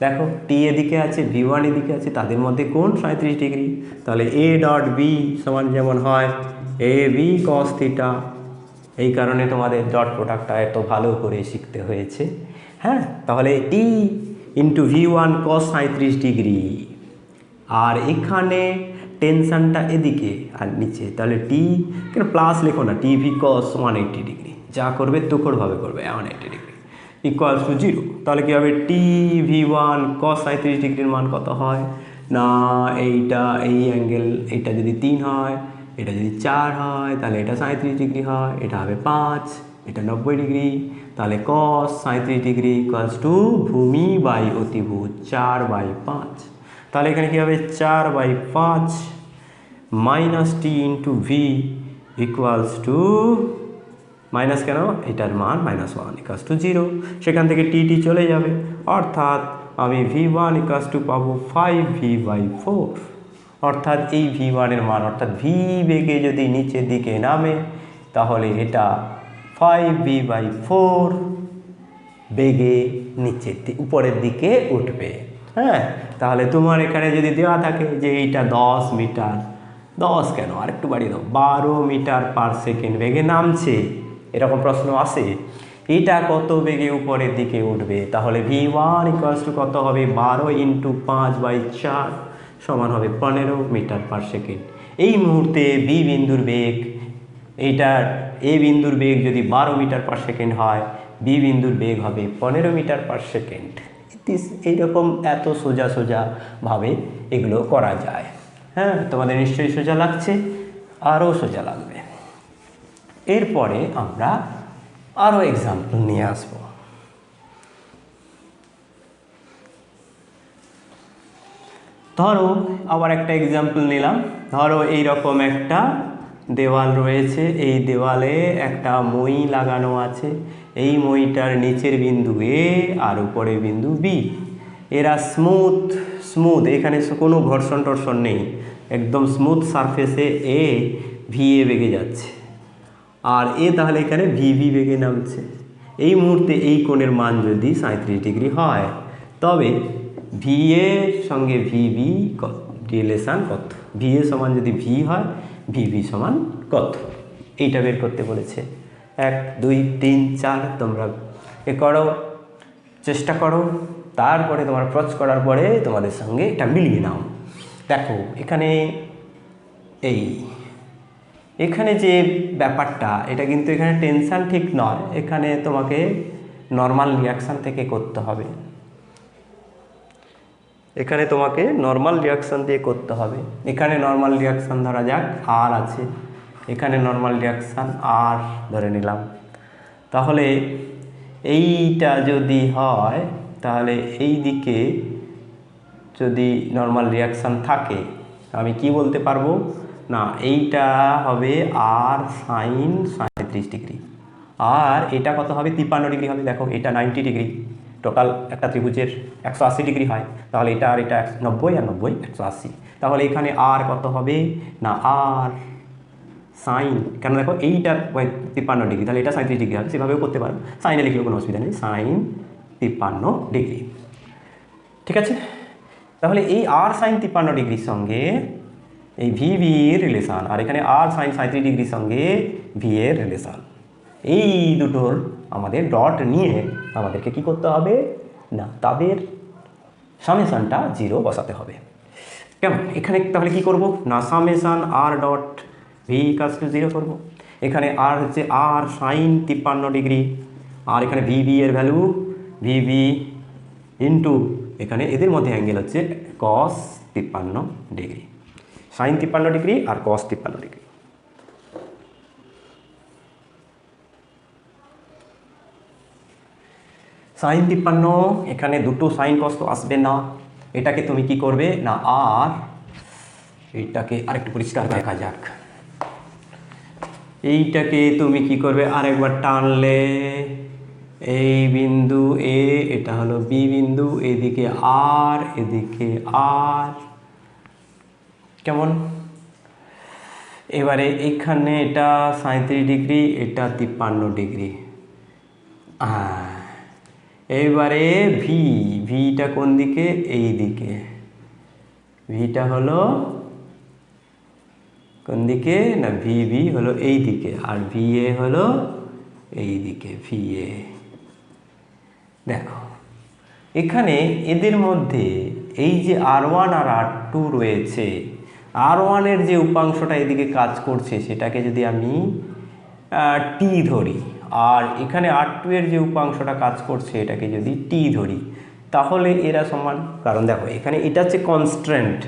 দেখো, টি এদিকে আছে, ভি ওয়ান এদিকে আছে, তাদের মধ্যে কোণ 37 ডিগ্রি। তাহলে এ ডট বি সমান যেমন হয় এ বি কস থিটা। এই কারণে তোমাদের ডট প্রোডাক্টটা এত ভালো করে শিখতে হয়েছে। হ্যাঁ, তাহলে T into V one cos 37 degree, আর এখানে টেনশানটা এদিকে আর নিচে, তাহলে টি কেন প্লাস লেখো না, টি ভি কস 180 ডিগ্রি, যা করবে তুখোড়ভাবে করবে, 180 ডিগ্রি ইকুয়ালস টু 0। তাহলে কী হবে, টি ভি ওয়ান কস 37 ডিগ্রির মান কত হয় না, এইটা এই অ্যাঙ্গেল, এটা যদি 3 হয়, এটা যদি 4 হয়, তাহলে এটা 37 ডিগ্রি হয়, এটা হবে 5, এটা 90 ডিগ্রি। তাহলে কস 37 ডিগ্রি ইকুয়ালস টু ভূমি বাই অতিভুজ 4/5। তাহলে এখানে কী হবে, 4/5 minus T into V equals two, minus কেন, এটার মান -1 ইকুয়ালস টু 0। সেখান থেকে টি চলে যাবে, অর্থাৎ আমি ভি ওয়ান ইকুয়ালস টু পাবো 5v/4। অর্থাৎ এই ভি ওয়ানের মান, অর্থাৎ ভি বেগে যদি নিচের দিকে নামে, তাহলে এটা 5v/4 বেগে নিচের উপরের দিকে উঠবে। হ্যাঁ, তাহলে তোমার এখানে যদি দেওয়া থাকে যে এইটা 10 মিটার, 10 কেন, আরেকটু বাড়িয়ে দাও, 12 মিটার পার সেকেন্ড বেগে নামছে, এরকম প্রশ্ন আসে, এটা কত বেগে উপরের দিকে উঠবে, তাহলে ভি ওয়ান ইকুয়ালস টু কত হবে, 12 ইন্টু 5/4 সমান হবে 15 মিটার পার সেকেন্ড। এই মুহূর্তে বি বিন্দুর বেগ, এইটার এ বিন্দুর বেগ যদি 12 মিটার পার সেকেন্ড হয়, বি বিন্দুর বেগ হবে 15 মিটার পার সেকেন্ড। এইরকম এত সোজাভাবে এগুলো করা যায়। হ্যাঁ, তোমাদের নিশ্চয়ই সোজা লাগছে, আরও সোজা লাগবে। এরপরে আমরা আরও এক্সাম্পল নিয়ে আসবো। ধরো আবার একটা এক্সাম্পল নিলাম। ধরো এইরকম একটা দেওয়াল রয়েছে, এই দেওয়ালে একটা মই লাগানো আছে, এই মইটার নিচের বিন্দু এ আর উপরের বিন্দু বি। এরা স্মুথ, এখানে কোনো ঘর্ষণ টর্ষণ নেই, একদম স্মুথ সারফেসে এ ভি এ বেগে যাচ্ছে, আর এ তাহলে এখানে ভিভি বেগে নামছে। এই মুহূর্তে এই কোণের মান যদি 37 ডিগ্রি হয়, তবে ভি এর সঙ্গে ভিভি রিলেশান কত, ভি এ সমান যদি ভি হয়, ভিভি সমান কত, এইটা বের করতে বলেছে। 1 2 3 4 তোমরা এ করো, চেষ্টা করো, তারপরে তোমার প্রচ করার পরে তোমাদের সঙ্গে এটা মিলিয়ে নাও। দেখো এখানে এখানে যে ব্যাপারটা, এটা কিন্তু এখানে টেনশান ঠিক নয়, এখানে তোমাকে নর্মাল রিয়াকশান থেকে করতে হবে, এখানে তোমাকে নর্মাল রিয়াকশান দিয়ে করতে হবে। এখানে নর্মাল রিয়াকশান ধরা যাক আর আছে, এখানে নর্মাল রিয়াকশান আর ধরে নিলাম। তাহলে এইটা যদি হয়, তাহলে এই দিকে যদি নর্মাল রিয়াকশান থাকে, আমি কি বলতে পারবো না, এইটা হবে আর সাইন 37 ডিগ্রি, আর এটা কত হবে, 53 ডিগ্রি হবে। দেখো এটা 90 ডিগ্রি, টোটাল একটা ত্রিভুজের 180 ডিগ্রি হয়, তাহলে এটা আর এটা 90 আর 90 180, তাহলে এখানে আর কত হবে না, আর সাইন, কেন দেখো এইটা 53 ডিগ্রি, তাহলে এটা 37 ডিগ্রি হবে, সেভাবেও করতে পারো, সাইনে লিখলেও কোনো অসুবিধা নেই, সাইন 53 ডিগ্রি। ঠিক আছে, তাহলে এই আর সাইন 53 ডিগ্রির সঙ্গে এই ভিভি এর রিলেশান, আর এখানে আর সাইন 37 ডিগ্রির সঙ্গে ভি এর রিলেশান, এই দুটোর আমাদের ডট নিয়ে আমাদেরকে কি করতে হবে না, তাদের সামেশানটা 0 বসাতে হবে। কেমন? এখানে তাহলে কি করব না, summation R dot v equals to 0 করবো। এখানে আর হচ্ছে আর সাইন 53 ডিগ্রি, আর এখানে ভিবি এর ভ্যালু ভিবি ইন্টু এখানে এদের মধ্যে অ্যাঙ্গেল হচ্ছে কস 53 ডিগ্রি, সাইন 53 ডিগ্রি আর কস 53 ডিগ্রি। সাইন 53, এখানে দুটো সাইন কস তো আসবে না, এটাকে তুমি কি করবে না, আর এইটাকে আরেকটু পরিষ্কার দেখা যাক, এইটাকে তুমি কি করবে আরেকবার টানলে, এই বিন্দু এ, এটা হলো বি বিন্দু, এদিকে আর এদিকে আর, কেমন? এবারে এখানে এটা 37 ডিগ্রি, এটা 53 ডিগ্রি। এইবারে ভিটা কোন দিকে, এই দিকে, ভিটা হলো কোন দিকে না, ভিবি হলো এই দিকে, আর ভিএ হলো এই দিকে, ভিএ। দেখো এখানে এদের মধ্যে এই যে R1 আর R2 রয়েছে, R1 এর যে উপাংশটা এদিকে কাজ করছে সেটাকে যদি আমি টি ধরি, আর এখানে R2 এর যে উপাংশটা কাজ করছে এটাকে যদি টি ধরি, তাহলে এরা সমান। কারণ দেখো এখানে এটা হচ্ছে কনস্ট্যান্ট,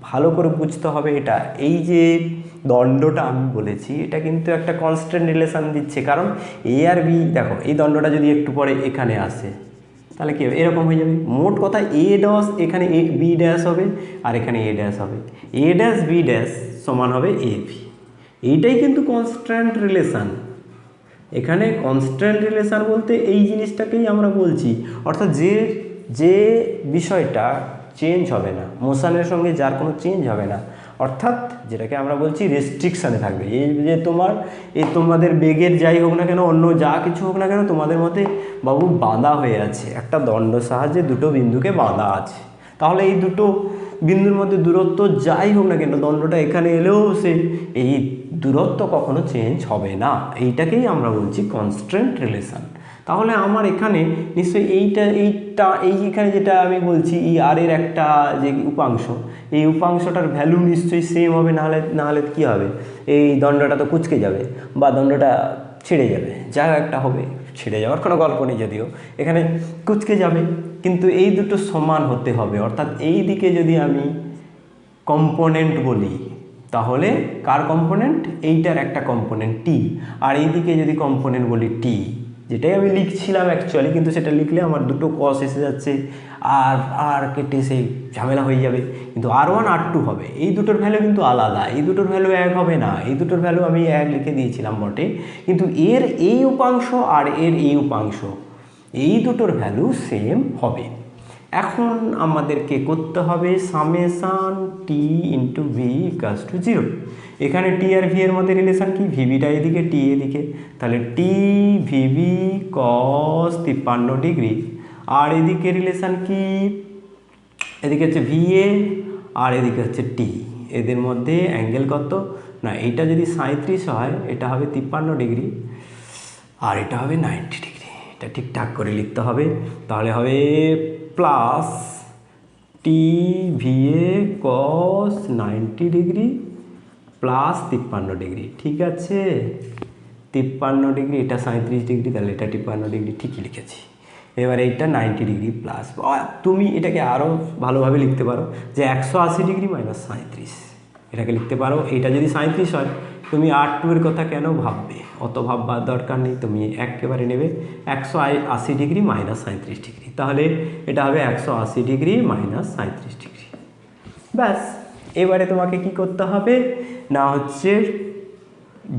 ভালো করে বুঝতে হবে এটা। এই যে দণ্ডটা আমি বলেছি এটা কিন্তু একটা কনস্ট্যান্ট রিলেশন দিচ্ছে, কারণ এ আর বি, দেখো এই দণ্ডটা যদি একটু পরে এখানে আসে তাহলে কি হবে, এরকম হয়ে যাবে। মোট কথা এ ড্যাশ এখানে এ বি ড্যাশ হবে, আর এখানে এ ড্যাশ হবে, এ ড্যাশ বি ড্যাশ সমান হবে এ ভি। এইটাই কিন্তু কনস্ট্যান্ট রিলেশান। এখানে কনস্ট্যান্ট রিলেশান বলতে এই জিনিসটাকেই আমরা বলছি, অর্থাৎ যে বিষয়টা চেঞ্জ হবে না, মোশনের সঙ্গে যার কোনো চেঞ্জ হবে না, অর্থাৎ যেটাকে আমরা বলছি রেস্ট্রিকশানে থাকবে। এই যে তোমাদের বেগের যাই হোক না কেন, অন্য যা কিছু হোক না কেন, তোমাদের মধ্যে বাবু বাঁধা হয়ে আছে, একটা দণ্ড সাহায্যে দুটো বিন্দুকে বাঁধা আছে, তাহলে এই দুটো বিন্দুর মধ্যে দূরত্ব যাই হোক না কেন, দণ্ডটা এখানে এলেও সে এই দূরত্ব কখনো চেঞ্জ হবে না। এইটাকেই আমরা বলছি কনস্ট্যান্ট রিলেশান। তাহলে আমার এখানে নিশ্চয়ই এইখানে যেটা আমি বলছি এই আর এর একটা যে উপাংশ, এই উপাংশটার ভ্যালু নিশ্চয়ই সেম হবে, নাহলে কী হবে, এই দণ্ডটা তো কুঁচকে যাবে বা দণ্ডটা ছিঁড়ে যাবে, যা একটা হবে, ছিঁড়ে যাওয়ার কোনো গল্প নেই যদিও, এখানে কুঁচকে যাবে। কিন্তু এই দুটো সমান হতে হবে, অর্থাৎ এই দিকে যদি আমি কম্পোনেন্ট বলি তাহলে কার কম্পোনেন্ট, এইটার একটা কম্পোনেন্ট টি, আর এইদিকে যদি কম্পোনেন্ট বলি টি, যেটাই আমি লিখছিলাম অ্যাকচুয়ালি, কিন্তু সেটা লিখলে আমার দুটো কস এসে যাচ্ছে, আর কেটে সেই ঝামেলা হয়ে যাবে। কিন্তু R1 R2 হবে, এই দুটোর ভ্যালু কিন্তু আলাদা, এই দুটোর ভ্যালু এক হবে না, এই দুটোর ভ্যালু আমি এক লিখে দিয়েছিলাম বটে, কিন্তু এর এই উপাংশ আর এর এই উপাংশ এই দুটোর ভ্যালু সেম হবে। এখন আমাদেরকে করতে হবে summation T into V equals to 0। এখানে টি আর ভি এর মধ্যে রিলেশান কি, ভিবিটা এদিকে টি এদিকে, তাহলে টি ভিবি কস 53 ডিগ্রি, আর এদিকে রিলেশান কি, এদিকে হচ্ছে ভিএ আর এদিকে হচ্ছে টি, এদের মধ্যে অ্যাঙ্গেল কত না, এইটা যদি 37 হয় এটা হবে 53 ডিগ্রি, আর এটা হবে 90 ডিগ্রি। এটা ঠিকঠাক করে লিখতে হবে, তাহলে হবে প্লাস টি ভিএ কস 90 ডিগ্রি প্লাস 53 ডিগ্রি, ঠিক আছে। 53 ডিগ্রি, এটা 37 ডিগ্রি, তাহলে এটা 53 ডিগ্রি, ঠিকই লিখেছি। এবার এইটা 90 ডিগ্রি প্লাস, তুমি এটাকে আরও ভালোভাবে লিখতে পারো যে 180 ডিগ্রি মাইনাস 37, এটাকে লিখতে পারো। এইটা যদি 37 হয় তুমি R2 এর কথা কেন ভাববে, অত ভাববার দরকার নেই, তুমি একেবারে নেবে 180 ডিগ্রি মাইনাস 37 ডিগ্রি, তাহলে এটা হবে 180 ডিগ্রি মাইনাস 37 ডিগ্রি। ব্যাস, এবারে তোমাকে কি করতে হবে না হচ্ছে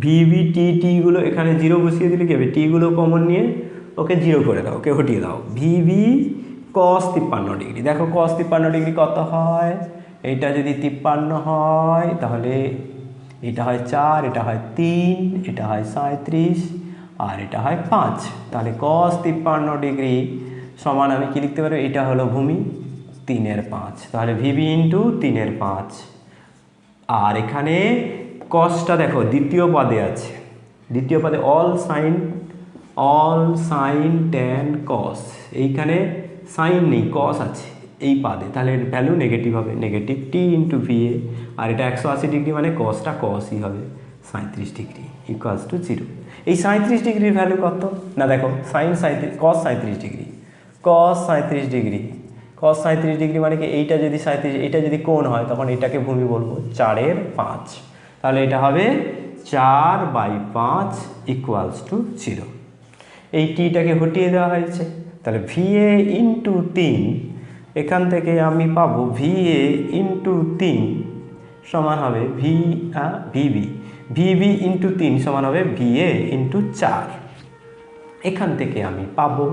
ভিবি টিগুলো এখানে 0 বসিয়ে দিলে কি হবে, টিগুলো কমন নিয়ে ওকে 0 করে দাও, ওকে হটিয়ে দাও। ভিবি কস 53 ডিগ্রি, দেখো কস 53 ডিগ্রি কত হয়, এইটা যদি 53 হয় তাহলে এটা হয় 4, এটা হয় 3, এটা হয় 37, আর এটা হয় 5, তাহলে কস 53 ডিগ্রি সমান আমি কি লিখতে পারি, এটা হলো ভূমি 3/5, তাহলে ভিবি ইন্টু 3/5, আর এখানে কসটা দেখো দ্বিতীয় পদে আছে, দ্বিতীয় পদে অল সাইন ট্যান কস, এইখানে সাইন নেই, কস আছে এই পাদে, তাহলে এর ভ্যালু নেগেটিভ হবে, নেগেটিভ টি ইন্টু ভিএ। আর এটা 180 ডিগ্রি মানে কসটা কসই হবে, 37 ডিগ্রি ইকুয়ালস টু 0। এই 37 ডিগ্রির ভ্যালু কত না, দেখো সাইন 37, কস 37 ডিগ্রি, কস 37 ডিগ্রি, কস 37 ডিগ্রি মানে কি এইটা যদি 37, এইটা যদি কোণ হয় তখন এটাকে ভূমি বলবো 4/5, তাহলে এটা হবে 4/5 ইকুয়ালস টু 0। এই টিটাকে হটিয়ে দেওয়া হয়েছে, তাহলে ভিএ ইন্টু 3, এখান থেকে আমি পাবো ভিএ ইন্টু 3 সমান হবে ভিবি, ভিবি ইন্টু 3 সমান হবে ভিএ ইন্টু 4। এখান থেকে আমি পাবো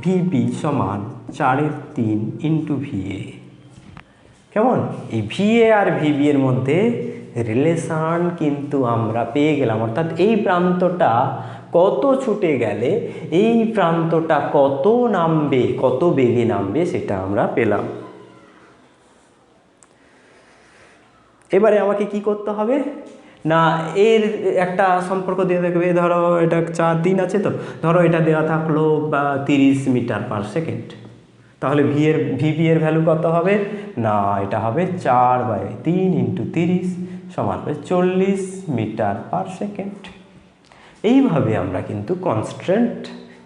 ভিবি সমান 4/3 ইন্টু ভিএ। কেমন? এই ভিএ আর ভিবি এর মধ্যে রিলেশন কিন্তু আমরা পেয়ে গেলাম, অর্থাৎ এই প্রান্তটা কত ছুটে গেলে এই প্রান্তটা কত নামবে, কত বেগে নামবে সেটা আমরা পেলাম। এবারে আমাকে কি করতে হবে না, এর একটা সম্পর্ক দিয়ে দেখবে, ধরো এটা 4 দিন আছে, তো ধরো এটা দেওয়া থাকলো 30 মিটার পার সেকেন্ড, তাহলে ভিবি এর ভ্যালু কত হবে না, এটা হবে 4/3 ইন্টু 30 সমান হবে 40 মিটার পার সেকেন্ড। এইভাবে আমরা কিন্তু কনস্ট্যান্ট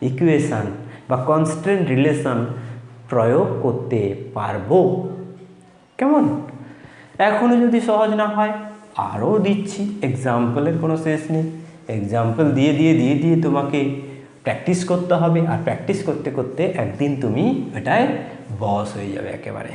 ইকুয়েশান বা কনস্ট্যান্ট রিলেশন প্রয়োগ করতে পারবো। কেমন? এখনও যদি সহজ না হয় আরও দিচ্ছি, এক্সাম্পলের কোনো শেষ নেই, এক্সাম্পল দিয়ে দিয়ে দিয়ে দিয়ে তোমাকে প্র্যাকটিস করতে হবে, আর প্র্যাকটিস করতে করতে একদিন তুমি এটায় বস হয়ে যাবে একেবারে।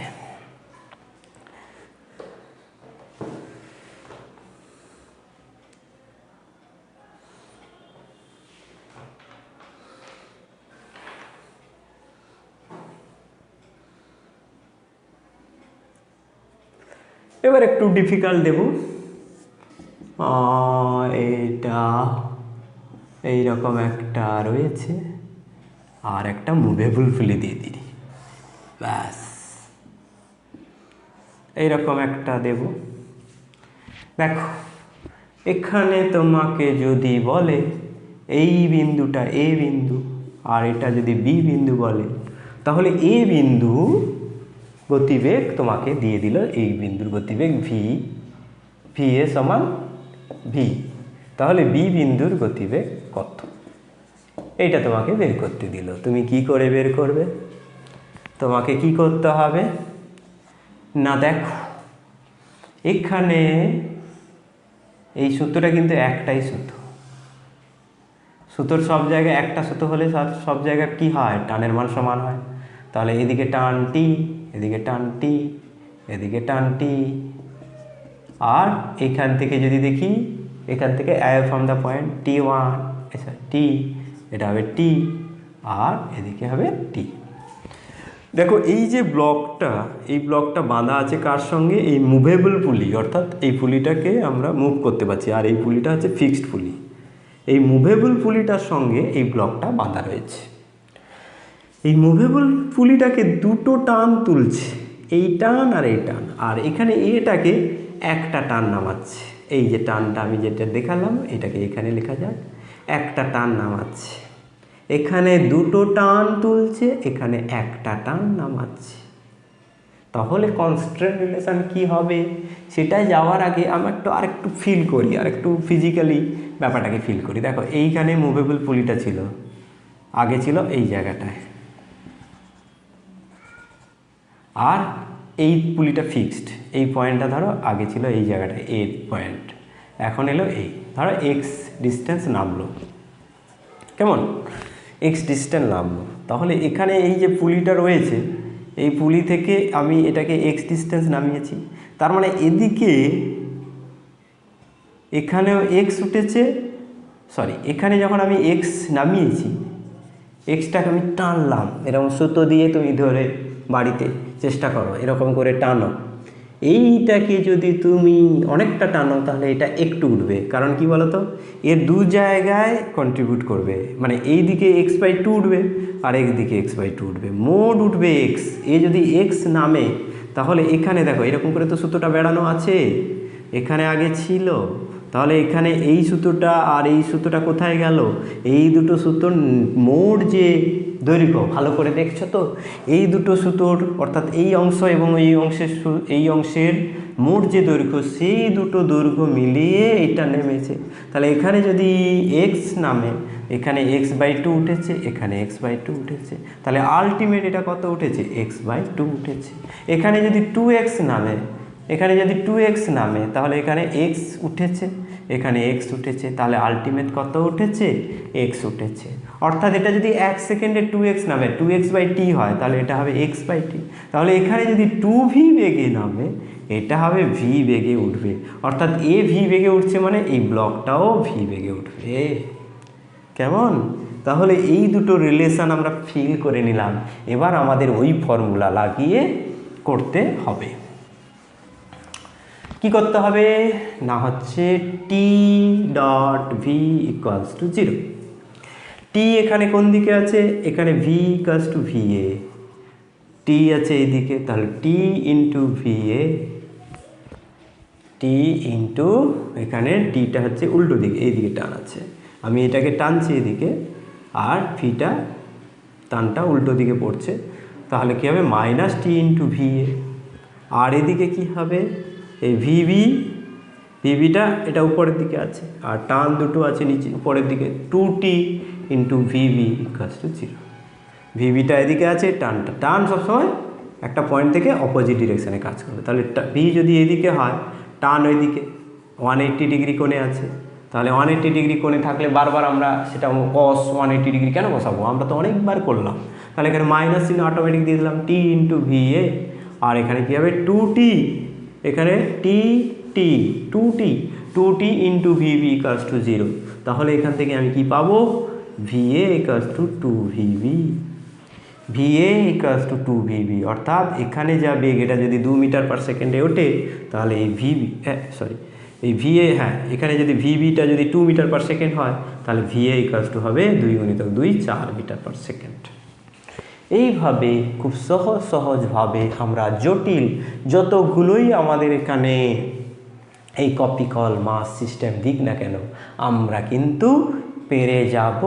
এবার একটু ডিফিকাল্ট দেব, এটা এইরকম একটা রয়েছে আর একটা মুভেবল পুলি দিয়ে দিই, ব্যাস এইরকম একটা দেব। দেখো এখানে তোমাকে যদি বলে এই বিন্দুটা এ বিন্দু আর এটা যদি বি বিন্দু বলে, তাহলে এ বিন্দু গতিবেগ তোমাকে দিয়ে দিল, এই বিন্দুর গতিবেগ ভি এ সমান ভি, তাহলে বি বিন্দুর গতিবেগ কত এইটা তোমাকে বের করতে দিল। তুমি কি করে বের করবে? তোমাকে কি করতে হবে না, দেখো এখানে এই সূত্রটা কিন্তু একটাই সূত্র, সুতোর সব জায়গায় একটা সুতো হলে সব জায়গায় কি হয়, টানের মান সমান হয়। তাহলে এদিকে টান টি, এদিকে টান টি, এদিকে টান টি, আর এখান থেকে যদি দেখি, এখান থেকে ফ্রম দ্য পয়েন্ট T1 টি, এটা হবে টি, আর এদিকে হবে টি। দেখো এই যে ব্লকটা, এই ব্লকটা বাঁধা আছে কার সঙ্গে, এই মুভেবল পুলি, অর্থাৎ এই পুলিটাকে আমরা মুভ করতে পারছি, আর এই পুলিটা হচ্ছে ফিক্সড পুলি। এই মুভেবল পুলিটার সঙ্গে এই ব্লকটা বাঁধা রয়েছে। এই মুভেবল পুলিটাকে দুটো টান তুলছে, এই টান আর এই টান, আর এখানে এটাকে একটা টান নামাচ্ছে। এই যে টানটা আমি যেটা দেখালাম এটাকে এখানে লেখা যাক, একটা টান নামাচ্ছে। এখানে দুটো টান তুলছে, এখানে একটা টান নামাচ্ছে। তাহলে কনস্ট্যান্ট রিলেশন কি হবে সেটাই যাওয়ার আগে আমরা আরেকটু ফিল করি, আরেকটু ফিজিক্যালি ব্যাপারটাকে ফিল করি। দেখো এইখানে মুভেবল পুলিটা ছিল, আগে ছিল এই জায়গাটায়, আর এই পুলিটা ফিক্সড, এই পয়েন্টটা ধরো আগে ছিল এই জায়গাটায় এ পয়েন্ট, এখন এলো এই, ধরো এক্স ডিস্টেন্স নামলো, কেমন এক্স ডিস্টেন্স নামলো। তাহলে এখানে এই যে পুলিটা রয়েছে, এই পুলি থেকে আমি এটাকে এক্স ডিস্টেন্স নামিয়েছি, তার মানে এদিকে এখানেও এক্স উঠেছে, সরি এখানে যখন আমি এক্স নামিয়েছি, এক্সটাকে আমি টানলাম, এরকম সুতো দিয়ে তুমি ধরে বাড়িতে চেষ্টা করো, এরকম করে টানো, এইটাকে যদি তুমি অনেকটা টানো তাহলে এটা একটু উঠবে, কারণ কি বলতো এর দু জায়গায় কন্ট্রিবিউট করবে, মানে এই দিকে x/2 উঠবে আর একদিকে x/2 উঠবে, মোট উঠবে এক্স। এ যদি এক্স নামে তাহলে এখানে দেখো এরকম করে তো সুতোটা বেড়ানো আছে, এখানে আগে ছিল, তাহলে এখানে এই সুতোটা আর এই সুতোটা কোথায় গেল, এই দুটো সুতোর মোট যে দৈর্ঘ্য, ভালো করে দেখছো তো? এই দুটো সুতোর অর্থাৎ এই অংশ এবং এই অংশের মোট যে দৈর্ঘ্য, সেই দুটো দৈর্ঘ্য মিলিয়ে এটা নেমেছে। তাহলে এখানে যদি এক্স নামে, এখানে x/2 উঠেছে, এখানে x/2 উঠেছে, তাহলে আলটিমেট এটা কত উঠেছে? x/2 উঠেছে। এখানে যদি 2x নামে, তাহলে এখানে x উঠেছে, এখানে x উঠেছে, তাহলে আলটিমেট কত উঠেছে? x উঠেছে। অর্থাৎ এটা যদি 1 সেকেন্ডে 2x নামে, 2x/t হয়, তাহলে এটা হবে x/t। তাহলে এখানে যদি 2v বেগে নামে, এটা হবে v বেগে উঠবে। অর্থাৎ এ v বেগে উঠছে মানে এই ব্লকটাও v বেগে উঠবে। কেমন? তাহলে এই দুটো রিলেশন আমরা ফিল করে নিলাম। এবার আমাদের ওই ফর্মুলা লাগিয়ে করতে হবে। কি করতে হবে না, হচ্ছে t.v = 0। t এখানে কোন দিকে আছে? এখানে v = va, t আছে এইদিকে, তাহলে t × va, t ইন্টু এখানে টিটা হচ্ছে উল্টো দিকে, এইদিকে টান আছে, আমি এটাকে টানছি এদিকে, আর ভিটা টানটা উল্টো দিকে পড়ছে, তাহলে কী হবে? -t × va। আর এদিকে কি হবে? এই ভিভিটা এটা উপরের দিকে আছে, আর টান দুটো আছে নিচে উপরের দিকে, 2t × vv = 0। ভিভিটা এদিকে আছে, টান সবসময় একটা পয়েন্ট থেকে অপোজিট ডিরেকশানে কাজ করবে। তাহলে ভি যদি এদিকে হয়, টান ওইদিকে 180 ডিগ্রি কোণে আছে, তাহলে 180 ডিগ্রি কোণে থাকলে বারবার আমরা সেটা cos 180 ডিগ্রি কেন বসাবো? আমরা তো অনেকবার করলাম। তাহলে এখানে মাইনাস চিহ্ন অটোমেটিক দিয়ে দিলাম, t × va। আর এখানে কী হবে? 2t, এখানে2t × vv = 0। তাহলে এখান থেকে আমি কি পাবো? va = 2vv, va = 2vv। অর্থাৎ এখানে যা বেগ, এটা যদি 2 মিটার/সেকেন্ডে ওঠে, তাহলে এই এই va, এখানে যদি vvটা যদি 2 মিটার/সেকেন্ড হয়, তাহলে va হবে 2 × 2 4 মিটার/সেকেন্ড। এইভাবে খুব সহজভাবে আমরা জটিল যতগুলোই আমাদের এখানে এই কপিকল মাস সিস্টেম দিক না কেন, আমরা কিন্তু পেরে যাব।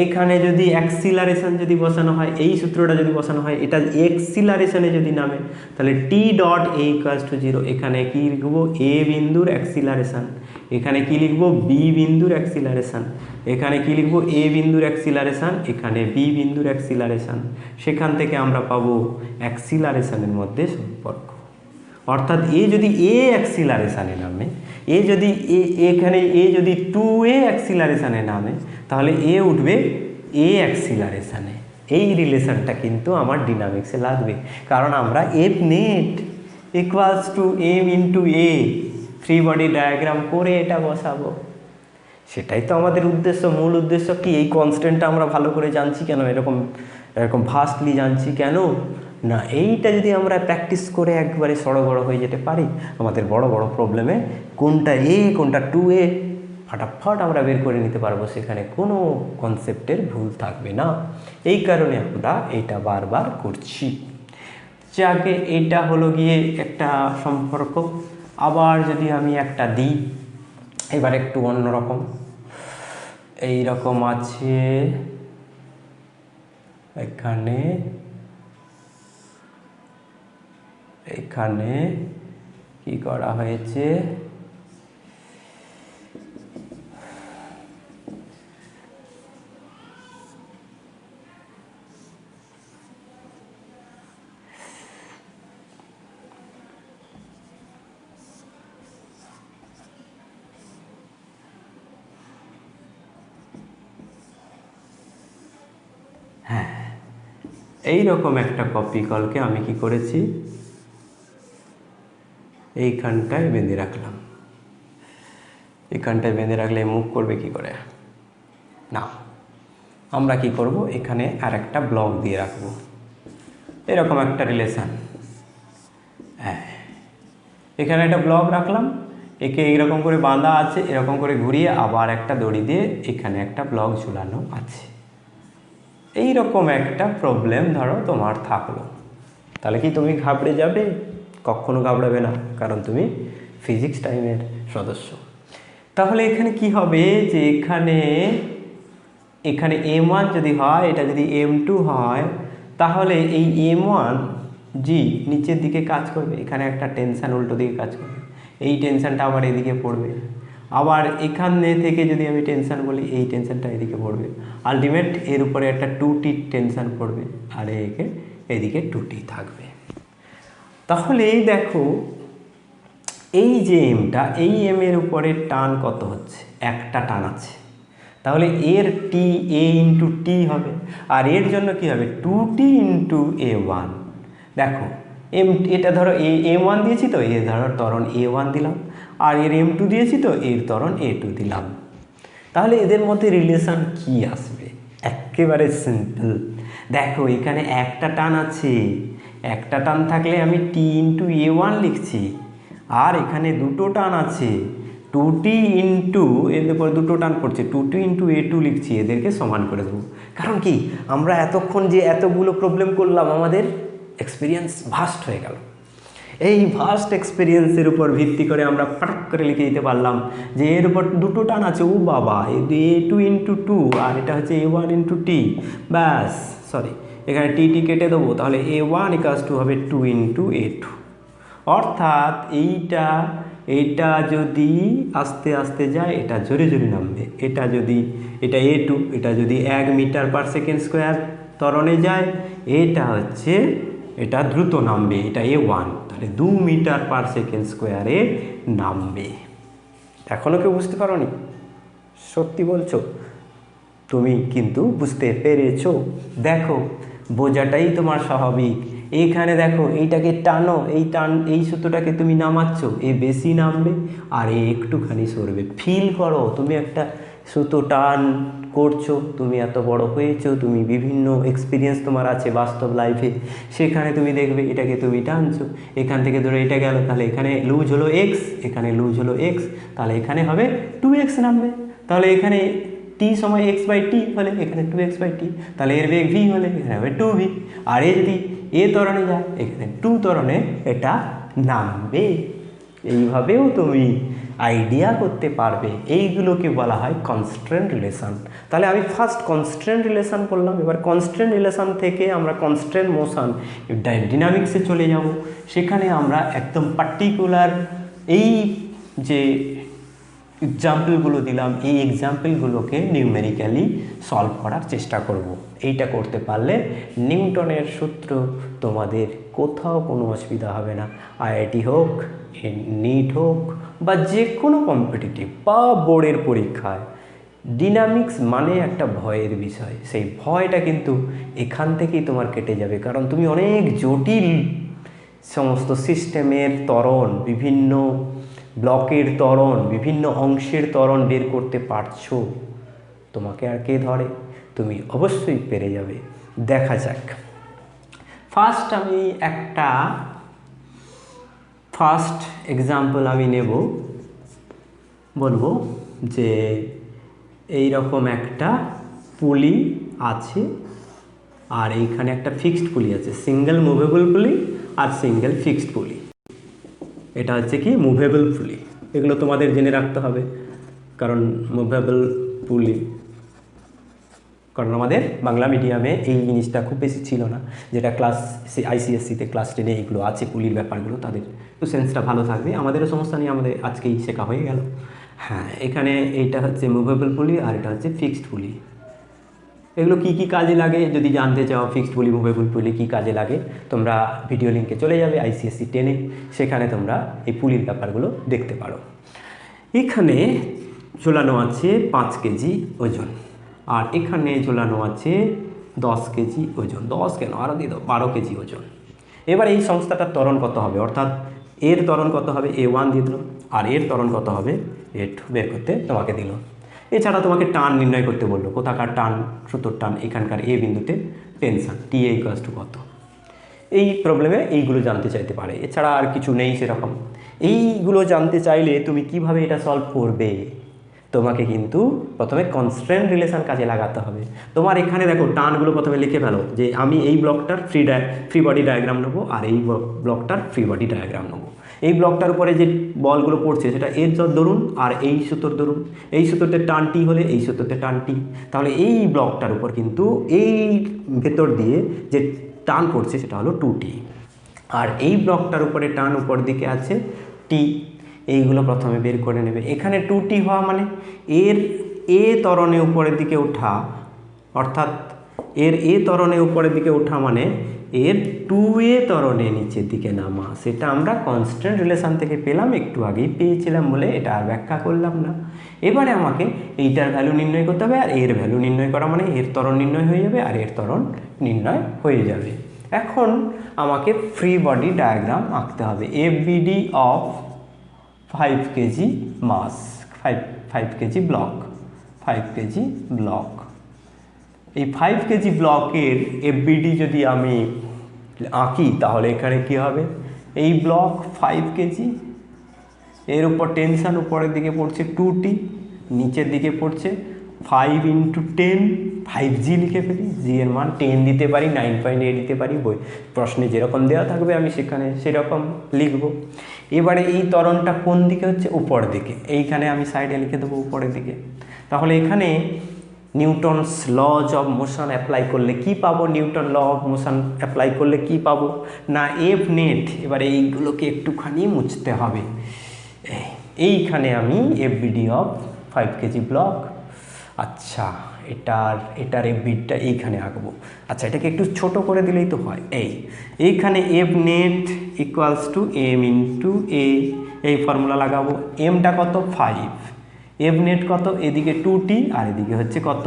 এখানে যদি অ্যাক্সিলারেশন যদি বসানো হয়, এই সূত্রটা যদি বসানো হয়, এটা এক্সিলারেশনে যদি নামে, তাহলে t.a = 0। এখানে কি লিখবো? a বিন্দুর অ্যাক্সিলারেশন, এখানে কি লিখবো? b বিন্দুর অ্যাক্সিলারেশন, এখানে কি লিখবো? a বিন্দুর অ্যাক্সিলারেশন, এখানে b বিন্দুর অ্যাক্সিলারেশন। সেখান থেকে আমরা পাবো অ্যাক্সিলারেশনের মধ্যে সম্পর্ক। অর্থাৎ এ যদি a অ্যাক্সিলারেশনে নামে, এখানে এ যদি 2a অ্যাক্সিলারেশনে নামে, তাহলে এ উঠবে a অ্যাক্সিলারেশনে। এই রিলেশনটা কিন্তু আমার ডিনামিক্সে লাগবে, কারণ আমরা F net = m × a free body diagram করে এটা বসাবো। সেটাই তো আমাদের উদ্দেশ্য। মূল উদ্দেশ্য কি? এই কনস্ট্যান্টটা আমরা ভালো করে জানছি কেন, এরকম ভাস্টলি জানছি কেন না, এইটা যদি আমরা প্র্যাকটিস করে একবারে সড়গড় হয়ে যেতে পারি, আমাদের বড় বড় প্রবলেমে কোনটা a কোনটা 2a ফাটাফাট আমরা বের করে নিতে পারবো, সেখানে কোনো কনসেপ্টের ভুল থাকবে না। এই কারণে আমরা এইটা বারবার করছি। যাকে এইটা হলো গিয়ে একটা সম্পর্ক। আবার যদি আমি একটা দিই, এবার একটু অন্যরকম, এই রকম আছে, এখানে কি করা হয়েছে? হ্যাঁ, এইরকম একটা কপিকলকে আমি কি করেছি? এইখানটায় বেঁধে রাখলাম। এখানটায় বেঁধে রাখলে মুভ করবে কি করে? না, আমরা কি করব? এখানে আর একটা ব্লক দিয়ে রাখবো, এরকম একটা রিলেশান। হ্যাঁ, এখানে একটা ব্লক রাখলাম, একে এইরকম করে বাঁধা আছে, এরকম করে ঘুরিয়ে আবার একটা দড়ি দিয়ে এখানে একটা ব্লক ঝুলানো আছে। এই রকম একটা প্রবলেম ধরো তোমার থাকলো, তাহলে কি তুমি ঘাবড়ে যাবে? কখনো ঘাবড়াবে না, কারণ তুমি ফিজিক্স টাইমের সদস্য। তাহলে এখানে কি হবে যে এখানে এখানে M1 যদি হয়, এটা যদি M2 হয়, তাহলে এই M1 জি নিচের দিকে কাজ করবে, এখানে একটা টেনশান উল্টো দিকে কাজ করবে, এই টেনশানটা আবার এদিকে পড়বে, আবার এখানে থেকে যদি আমি টেনশান বলি এই টেনশানটা এদিকে পড়বে, আলটিমেট এর উপরে একটা 2T টেনশান পড়বে আর এদিকে 2T থাকবে। তাহলে দেখো এই যে এমটা, এই এম এর উপরে টান কত হচ্ছে, একটা টান আছে, তাহলে এর টি এ ইন্টু টি হবে, আর এর জন্য কি হবে 2T ইন্টু A1। দেখো এটা ধরো M1 দিয়েছি তো, এর ধরো ত্বরণ A1 দিলাম, আর এর M2 দিয়েছি তো এর ত্বরণ A2 দিলাম। তাহলে এদের মধ্যে রিলেশন কি আসবে, একেবারে সিম্পল। দেখো এখানে একটা টান আছে, একটা টান থাকলে আমি T ইন্টু A1 লিখছি, আর এখানে দুটো টান আছে 2T ইন্টু, এর উপর দুটো টান পড়ছে 2T ইন্টু A2 লিখছি, এদেরকে সমান করে দেবো। কারণ কি আমরা এতক্ষণ যে এতগুলো প্রবলেম করলাম, আমাদের এক্সপিরিয়েন্স ভাস্ট হয়ে গেল। এই ভাস্ট এক্সপিরিয়েন্সের উপর ভিত্তি করে আমরা ফটাক করে লিখে দিতে পারলাম যে এর উপর দুটো টান আছে, ও বাবা A2 ইন্টু 2, আর এটা হচ্ছে A1 ইন্টু টি, ব্যাস সরি এখানে টি কেটে দেবো, তাহলে A1 ইকাস টু হবে 2 ইন্টু A2। অর্থাৎ এইটা যদি আস্তে আস্তে যায়, এটা জোরে জোরে নামবে, এটা A2, এটা যদি 1 মিটার পার সেকেন্ড স্কোয়ার ত্বরণে যায়, এটা দ্রুত নামবে, এটা A1, তাহলে 2 মিটার পার সেকেন্ড স্কোয়ারে নামবে। এখনও কেউ বুঝতে পারোনি? সত্যি বলছো? তুমি কিন্তু বুঝতে পেরেছো। দেখো বোঝাটাই তোমার স্বাভাবিক। এইখানে দেখো এইটাকে টানো, এই সূত্রটাকে তুমি নামাচ্ছ, এ বেশি নামবে আর এ একটুখানি সরবে। ফিল করো, তুমি একটা সুতো টান করছো, তুমি এত বড় হয়েছো, তুমি বিভিন্ন এক্সপিরিয়েন্স তোমার আছে বাস্তব লাইফে, সেখানে তুমি দেখবে এটাকে তুমি টানছো, এখান থেকে ধরে এটা গেল, তাহলে এখানে লুজ হলো এক্স, এখানে লুজ হলো এক্স, তাহলে এখানে হবে 2x নামবে। তাহলে এখানে টি সময় x/t হলে এখানে 2x/t, তাহলে এর বেগ v হলে এখানে হবে 2v, আর এ যদি এ ত্বরণে যায় এখানে 2 ত্বরণে এটা নামবে। এইভাবেও তুমি আইডিয়া করতে পারবে। এইগুলোকে বলা হয় কনস্ট্রেন্ট রিলেশন। তাহলে আমি ফার্স্ট কনস্ট্রেন্ট রিলেশন বললাম, এবার কনস্ট্রেন্ট রিলেশন থেকে আমরা কনস্ট্রেন্ট মোশন ডাইনামিক্সে চলে যাব। সেখানে আমরা একদম পার্টিকুলার এই যে এক্সাম্পলগুলো দিলাম, এই এক্সাম্পলগুলোকে নিউমেরিক্যালি সলভ করার চেষ্টা করব। এইটা করতে পারলে নিউটনের সূত্র তোমাদের কোথাও কোনো অসুবিধা হবে না। আইআইটি হোক, নিট হোক, বা যে কোনো কম্পিটিটিভ বা বোর্ডের পরীক্ষায় ডিনামিক্স মানে একটা ভয়ের বিষয়। সেই ভয়টা কিন্তু এখান থেকেই তোমার কেটে যাবে, কারণ তুমি অনেক জটিল সমস্ত সিস্টেমের ত্বরণ, বিভিন্ন ব্লকের ত্বরণ, বিভিন্ন অংশের ত্বরণ বের করতে পারছো। তোমাকে আর কে ধরে? তুমি অবশ্যই পেরে যাবে। দেখা যাক। ফার্স্ট আমি একটা এক্সাম্পল আমি নেব, বলবো যে এই রকম একটা পুলি আছে, আর এইখানে একটা ফিক্সড পুলি আছে, সিঙ্গেল মুভেবল পুলি আর সিঙ্গেল ফিক্সড পুলি। এটা হচ্ছে কি মুভেবল পুলি। এগুলো তোমাদের জেনে রাখতে হবে, কারণ মুভেবল পুলি, কারণ আমাদের বাংলা মিডিয়ামে এই জিনিসটা খুব বেশি ছিল না, যেটা ক্লাস আইসিএসসিতে ক্লাস 10-এ এগুলো আছে পুলির ব্যাপারগুলো, তাদের একটু সেন্সটা ভালো থাকবে। আমাদেরও সমস্যা নেই, আমাদের আজকেই শেখা হয়ে গেল। হ্যাঁ, এখানে এইটা হচ্ছে মুভেবল পুলি আর এটা হচ্ছে ফিক্সড পুলি। এগুলো কি কি কাজে লাগে যদি জানতে চাও, ফিক্সড পুলি মুভেবল পুলি কি কাজে লাগে, তোমরা ভিডিও লিঙ্কে চলে যাবে আইসিএসসি 10-এ, সেখানে তোমরা এই পুলির ব্যাপারগুলো দেখতে পারো। এখানে ঝোলানো আছে 5 কেজি ওজন, আর এখানে ঝোলানো আছে 10 কেজি ওজন, 10 কেন আরও দিয়ে দাও, 12 কেজি ওজন। এবার এই সংস্থাটার ত্বরণ কত হবে, অর্থাৎ এর ত্বরণ কত হবে A1 দিয়ে দিল, আর এর ত্বরণ কত হবে A2 বের করতে তোমাকে দিল। এছাড়া তোমাকে টান নির্ণয় করতে বললো, কোথাকার টান, সুতোর টান, এখানকার এ বিন্দুতে টেনশন TA ইকুয়ালস টু কত। এই প্রবলেমে এইগুলো জানতে চাইতে পারে, এছাড়া আর কিছু নেই সেরকম। এইগুলো জানতে চাইলে তুমি কিভাবে এটা সলভ করবে, তোমাকে কিন্তু প্রথমে কনস্ট্রেন্ট রিলেশন কাজে লাগাতে হবে। তোমার এখানে দেখো টানগুলো প্রথমে লিখে ফেলো, যে আমি এই ব্লকটার ফ্রি বডি ডায়াগ্রাম নেবো আর এই ব্লকটার ফ্রি বডি ডায়াগ্রাম নেবো। এই ব্লকটার উপরে যে বলগুলো পড়ছে সেটা এর ধরুন আর এই সুতোর ধরুন, এই সুতোতে টান টি হলে এই সুতোতে টান টি, তাহলে এই ব্লকটার উপর কিন্তু এই ভেতর দিয়ে যে টান পড়ছে সেটা হলো 2t, আর এই ব্লকটার উপরে টান উপর দিকে আছে টি। এইগুলো প্রথমে বের করে নেবে। এখানে 2t হওয়া মানে এর এ ত্বরণে উপরের দিকে ওঠা, অর্থাৎ এর এ ত্বরণে উপরের দিকে ওঠা মানে এর 2a ত্বরণে নিচের দিকে নামা। সেটা আমরা কনস্ট্যান্ট রিলেশন থেকে পেলাম, একটু আগেই পেয়েছিলাম বলে এটা আর ব্যাখ্যা করলাম না। এবারে আমাকে এইটার ভ্যালু নির্ণয় করতে হবে, আর এর ভ্যালু নির্ণয় করা মানে এর ত্বরণ নির্ণয় হয়ে যাবে আর এর ত্বরণ নির্ণয় হয়ে যাবে। এখন আমাকে ফ্রি বডি ডায়াগ্রাম আঁকতে হবে। FBD of 5 KG mass, 5 KG block, 5 KG block. এই 5 কেজি ব্লকের এফবিডি যদি আমি আঁকি তাহলে এখানে কি হবে, এই ব্লক 5 কেজি, এর উপর টেনশন উপরের দিকে পড়ছে 2t, নিচের দিকে পড়ছে 5 × 10, 5g লিখে ফেলি। জি এর মান 10 দিতে পারি, 9.8 দিতে পারি, বই প্রশ্নে যেরকম দেওয়া থাকবে আমি সেখানে সেরকম লিখব। এবারে এই ত্বরণটা কোন দিকে হচ্ছে, উপর দিকে, এইখানে আমি সাইডে লিখে দেবো উপরের দিকে। তাহলে এখানে Newton's law of motion apply করলে কি পাবো, Newton law of motion apply করলে কি পাবো না এফ নেট। এবারে এইগুলোকে একটুখানি মুছতে হবে। এইখানে আমি এফবিডি অফ 5 কেজি ব্লক, আচ্ছা এটার এফবিডিটা এইখানে আঁকবো। আচ্ছা এটাকে একটু ছোট করে দিলেই তো হয়। এইখানে F net equals to m into a, এই ফর্মুলা লাগাবো। এমটা কত 5, এফ নেট কত, এদিকে 2t আর এদিকে হচ্ছে কত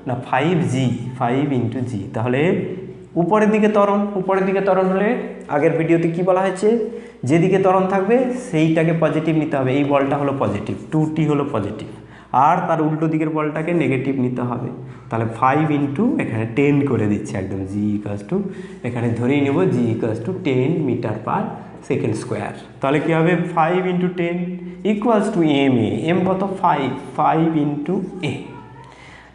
না 5g, 5 × g। তাহলে উপরের দিকে ত্বরণ, উপরের দিকে ত্বরণ হলে আগের ভিডিওতে কি বলা হয়েছে, যেদিকে ত্বরণ থাকবে সেইটাকে পজিটিভ নিতে হবে। এই বলটা হলো পজিটিভ, 2t হলো পজিটিভ, আর তার উল্টো দিকের বলটাকে নেগেটিভ নিতে হবে। তাহলে 5 × এখানে 10 করে দিচ্ছে একদম, g = এখানে ধরেই নেব g = 10 m/s²। তাহলে কি হবে 5 × 10 = ma, m কত 5, 5 × a।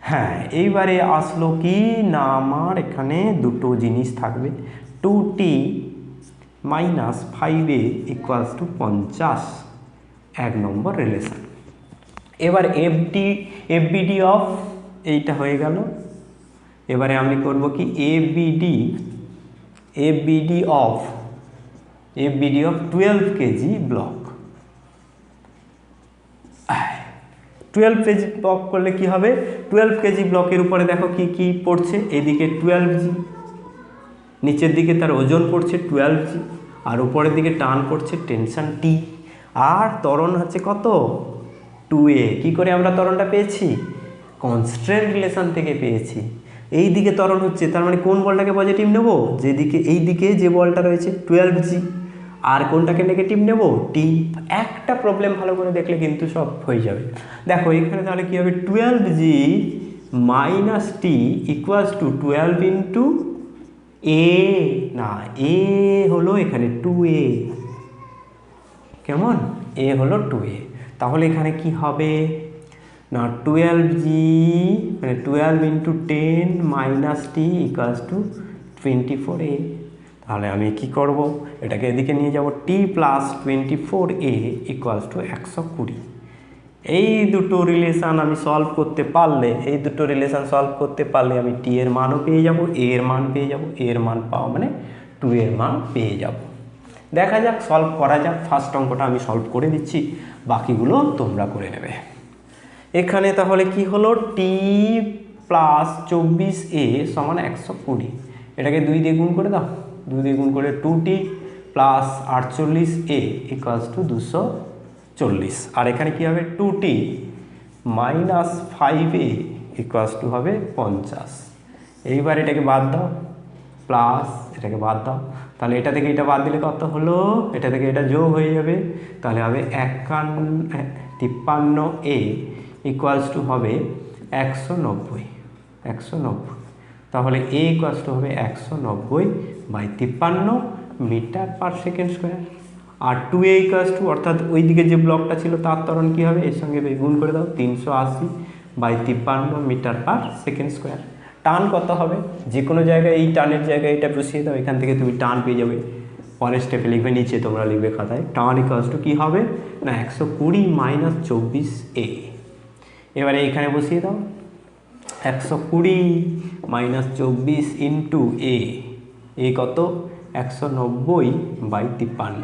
হ্যাঁ এইবারে আসলো কি না আমার এখানে দুটো জিনিস থাকবে, 2t - 5a = 50, 1 নম্বর রিলেশন। এবার এফবিডি অফ এইটা হয়ে গেল। এবারে আমি করব কি FBD of 12 KG block. 12 KG block করলে কি হবে, 12 কেজি ব্লকের উপরে দেখো কি কি পড়ছে, এদিকে 12g, নিচের দিকে তার ওজন পড়ছে 12g, আর উপরের দিকে টান পড়ছে টেনশন t, আর ত্বরণ হচ্ছে কত 2a। কি করে আমরা ত্বরণটা পেয়েছি, কনস্ট্যান্ট রিলেশন থেকে পেয়েছি। এই দিকে ত্বরণ হচ্ছে, তার মানে কোন বলটাকে পজিটিভ নেব, যেদিকে এই দিকে যে বলটা রয়েছে 12g, আর কোনটাকে নেগেটিভ নেব t। একটা প্রবলেম ভালো করে দেখলে কিন্তু সব হয়ে যাবে। দেখো এখানে তাহলে কি হবে, 12g - t = 12 × a, না a হলো এখানে 2a, কেমন, a হলো 2a। তাহলে এখানে কি হবে না 12g মানে 12 × 10 - t = 24a। তাহলে আমি কি করব, এটাকে এদিকে নিয়ে যাব, t + 24a = 120। এই দুটো রিলেশান আমি সলভ করতে পারলে, আমি t এর মানও পেয়ে যাব, a এর মান পেয়ে যাব। a এর মান পাওয়া মানে 2 এর মান পেয়ে যাব। দেখা যাক, সলভ করা যাক। ফার্স্ট অঙ্কটা আমি সলভ করে দিচ্ছি, বাকিগুলো তোমরা করে নেবে। এখানে তাহলে কি হলো, t + 24a = 120। এটাকে 2 দিয়ে গুণ করে দাও, 2 দিয়ে গুণ করে 2t + 48a = 240। আর এখানে কি হবে, 2t - 5a = হবে 50। এইবার এটাকে বাদ দাও, প্লাস এটাকে বাদ দাও, তাহলে এটা থেকে এটা বাদ দিলে কত হলো, এটা থেকে এটা যোগ হয়ে যাবে, তাহলে হবে 53a = হবে 190। তাহলে a = হবে 190/53 m/s²। আর 2a = অর্থাৎ ওই দিকে যে ব্লকটা ছিল তার ত্বরণ কী হবে, এর সঙ্গে গুণ করে দাও, 380/53 m/s²। টান কত হবে, যে কোনো জায়গায় এই টানের জায়গায় এটা বসিয়ে দাও, এখান থেকে তুমি টান পেয়ে যাবে পরের স্টেপে লিখবে, নিচে তোমরা লিখবে খাতায় টান ইকুয়ালস টু কী হবে না 120 মাইনাস 24a। এবারে এইখানে বসিয়ে দাও 120 মাইনাস 24 ইন্টু এ কত 190/53।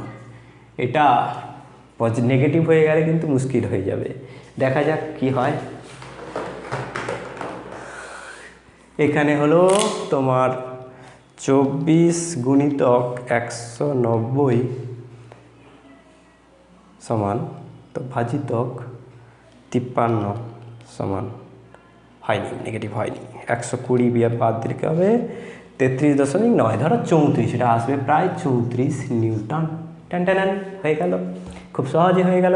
এটা নেগেটিভ হয়ে গেলে কিন্তু মুশকিল হয়ে যাবে। দেখা যাক কি হয়। এখানে হলো তোমার 24 গুণিতক 190 সমান তো ভাজিতক 53 সমান হয়নি, নেগেটিভ হয়নি। 120 বিয়ার বাদ দিতে হবে 33.9, ধরো 34, এটা আসবে প্রায় 34 নিউটন। টান টান হয়ে গেল, খুব সহজে হয়ে গেল।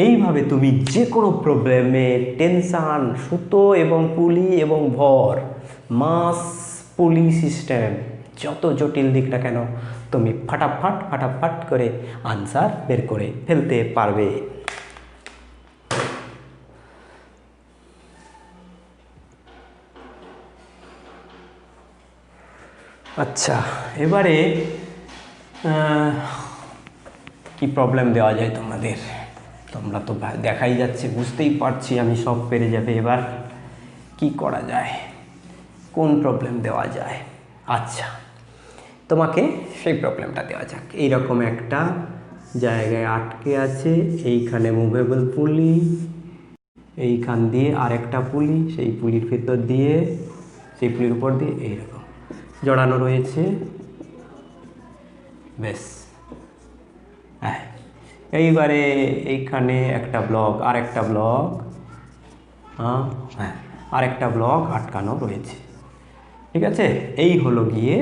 এইভাবে তুমি যে কোনো প্রবলেমে টেনশান, সুতো এবং পুলি এবং ভর, মাস, পুলি সিস্টেম, যত জটিল দিক না কেন তুমি ফাটাফাট করে আনসার বের করে ফেলতে পারবে। আচ্ছা, এবারে কি প্রবলেম দেওয়া যায় তোমাদের? তোমরা তো দেখাই যাচ্ছে, বুঝতেই পারছি আমি সব পেরে যাবে। এবার কি করা যায়, কোন প্রবলেম দেওয়া যায়? আচ্ছা, তোমাকে সেই প্রবলেমটা দেওয়া যাক। এইরকম একটা জায়গায় আটকে আছে, এইখানে মুভেবল পুলি, এইখান দিয়ে আরেকটা পুলি, সেই পুলির ভেতর দিয়ে, সেই পুলির উপর দিয়ে এইরকম জড়ানো রয়েছে। বেশ, হ্যাঁ, এইবারে এইখানে একটা ব্লক, আরেকটা ব্লক, হ্যাঁ, আরেকটা ব্লক আটকানো রয়েছে। ঠিক আছে, এই হলো গিয়ে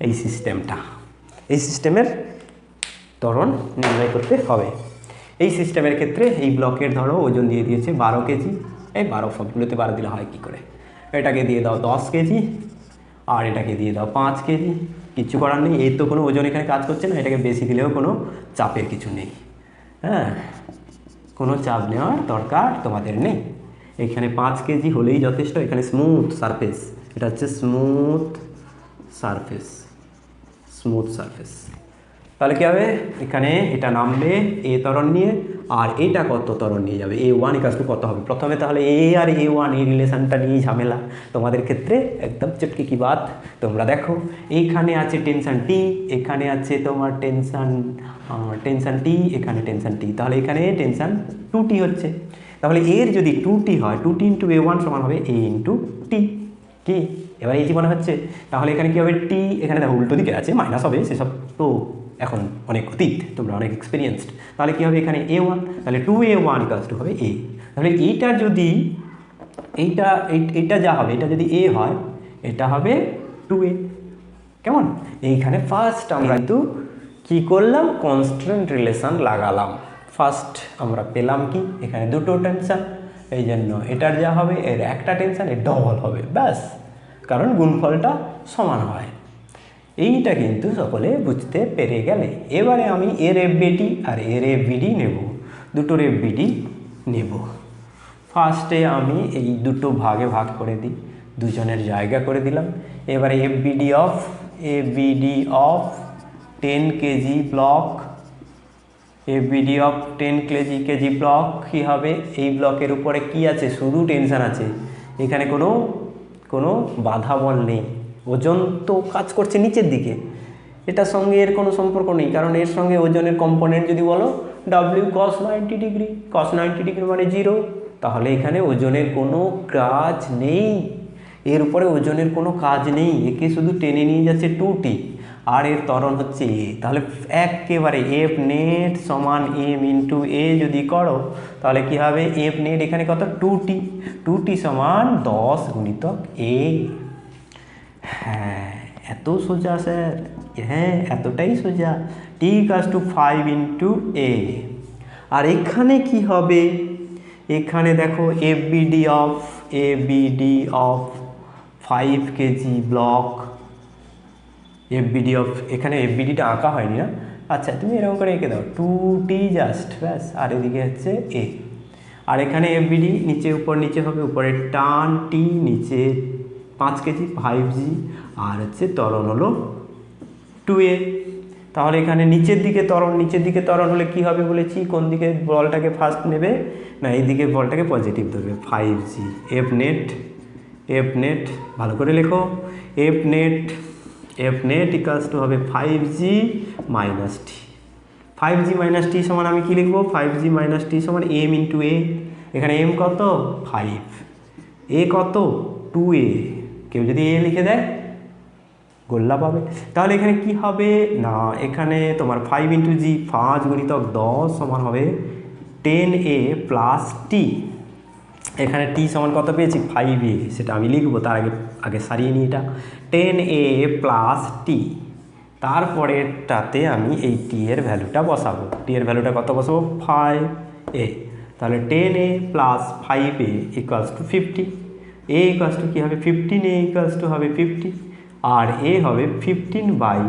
এই সিস্টেমটা। এই সিস্টেমের ত্বরণ নির্ণয় করতে হবে। এই সিস্টেমের ক্ষেত্রে এই ব্লকের ধরো ওজন দিয়ে দিয়েছে 12 কেজি। এই 12 সবগুলোতে 12 দিলে হয় কী করে? এটাকে দিয়ে দাও 10 কেজি, আর এটাকে দিয়ে দাও 5 কেজি। কিচ্ছু করার নেই, এর তো কোনো ওজন এখানে কাজ করছে না, এটাকে বেশি দিলেও কোনো চাপের কিছু নেই। হ্যাঁ, কোনো চাপ নেওয়ার দরকার তোমাদের নেই। এখানে 5 কেজি হলেই যথেষ্ট। এখানে স্মুথ সারফেস, এটা হচ্ছে স্মুথ সারফেস। তাহলে কী হবে? এখানে এটা নামবে এ ত্বরণ নিয়ে, আর এটা কত ত্বরণ নিয়ে যাবে? A1 = কত হবে? প্রথমে তাহলে এ আর A1 এই রিলেশানটা নিয়েই ঝামেলা তোমাদের ক্ষেত্রে, একদম চটকে কি বাত। তোমরা দেখো এইখানে আছে টেনশান T, এখানে আছে তোমার টেনশান T, এখানে টেনশান T, তাহলে এখানে টেনশান 2T হচ্ছে। তাহলে এর যদি 2T হয়, 2T × A1 সমান হবে A × T। কি এবার এই মনে হচ্ছে? তাহলে এখানে কী হবে? T, এখানে দেখো উল্টো দিকে আছে, মাইনাস হবে, সেসব তো এখন অনেক অতীত, তোমরা অনেক এক্সপিরিয়েন্সড। তাহলে কী হবে? এখানে A1, তাহলে 2A1 = হবে A। তাহলে এইটা যদি এইটা যা হবে, এটা যদি A হয়, এটা হবে 2A। কেমন? এইখানে ফার্স্ট আমরা কিন্তু কী করলাম? কনস্ট্যান্ট রিলেশান লাগালাম। ফার্স্ট আমরা পেলাম কি? এখানে দুটো টেনশান, এই জন্য এটার যা হবে এর একটা টেনশান এর ডবল হবে, ব্যাস, কারণ গুণফলটা সমান হয়। এইটা কিন্তু সকলে বুঝতে পেরে গেলে। এবারে আমি এর FBD আর এর FBD নেব, দুটোর FBD নেব। ফার্স্টে আমি এই দুটো ভাগে ভাগ করে দিই, দুজনের জায়গা করে দিলাম। এবারে FBD অফ 10 কেজি ব্লক, FBD অফ 10 কেজি ব্লক কী হবে? এই ব্লকের উপরে কি আছে? শুধু টেনশান আছে, এখানে কোনো বাধা বল নেই। ওজন তো কাজ করছে নিচের দিকে, এটার সঙ্গে এর কোনো সম্পর্ক নেই, কারণ এর সঙ্গে ওজনের কম্পোনেন্ট যদি বলো W cos 90 degree, cos 90 degree মানে 0, তাহলে এখানে ওজনের কোনো কাজ নেই, এর উপরে ওজনের কোনো কাজ নেই। একে শুধু টেনে নিয়ে যাচ্ছে 2T, আর এর ত্বরণ হচ্ছে A। তাহলে একেবারে F নেট সমান M × A যদি করো, তাহলে কি হবে? F নেট এখানে কত? 2T সমান 10 × A। হ্যাঁ, এত সোজা স্যার? হ্যাঁ, এতটাই সোজা। T = 5 × A। আর এখানে কি হবে? এখানে দেখো FBD অফ 5 কেজি ব্লক, এখানে FBDটা আঁকা হয়নি না? আচ্ছা, তুমি এরকম করে এঁকে দাও 2T জাস্ট, ব্যাস, আর এদিকে হচ্ছে A। আর এখানে FBD নিচে উপর নিচে হবে, উপরে টান T, নিচে 5 কেজি 5G, আর হচ্ছে ত্বরণ হলো 2A। তাহলে এখানে নিচের দিকে ত্বরণ হলে কি হবে বলেছি, কোন দিকে বলটাকে ফার্স্ট নেবে, না এই দিকে বলটাকে পজিটিভ ধরবে। 5g এফ নেট ভালো করে লেখো, এফ নেট ইকালস টু হবে 5g মাইনাস টি। 5g মাইনাস টি সমান আমি কি লিখবো, 5g মাইনাস টি সমান এম ইন্টু এ। এখানে এম কত 5, এ কত 2a। কেউ যদি এ লিখে দেয় গোল্লা পাবে। তাহলে এখানে কি হবে না, এখানে তোমার 5 ইন্টু জি 5 গুণিতক 10 সমান হবে 10a প্লাস টি। এখানে টি সমান কত পেয়েছি 5a, সেটা আমি লিখবো, তার আগে সারিয়ে নিই এটা। 10a প্লাস টি, তারপরেরটাতে আমি এই টি এর ভ্যালুটা বসাবো। টি এর ভ্যালুটা কত বসাবো 5a। তাহলে 10a plus 5a equals to 50। A equals to কী হবে 15, এ ইকুয়ালস টু হবে 50 আর এ হবে 15/15,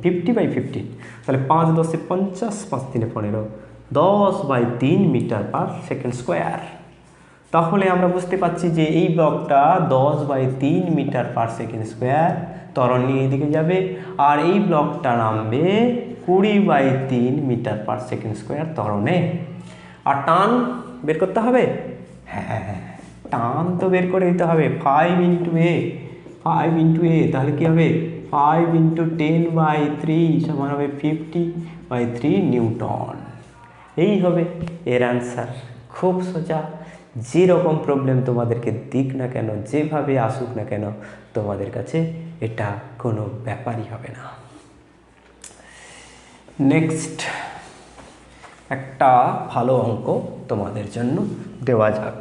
50/15। তাহলে 5 10 50, 5 3 15, 10/3 মিটার পার সেকেন্ড স্কোয়ার। তাহলে আমরা বুঝতে পারছি যে এই ব্লকটা 10/3 মিটার পার সেকেন্ড স্কোয়ার ত্বরণ নিয়ে এদিকে যাবে, আর এই ব্লকটা নামবে 20/3 মিটার পার সেকেন্ড স্কোয়ার ত্বরণে। আর টান বের করতে হবে, হ্যাঁ টান তো বের করে দিতে হবে। 5 ইন্টু এ, তাহলে কি হবে 5 ইন্টু 10/3 সমান হবে 50/3 নিউটন। এই হবে এর অ্যান্সার। খুব সোজা, যেরকম প্রবলেম তোমাদেরকে দিক না কেন, যেভাবে আসুক না কেন, তোমাদের কাছে এটা কোনো ব্যাপারই হবে না। নেক্সট একটা ভালো অঙ্ক তোমাদের জন্য দেওয়া যাক।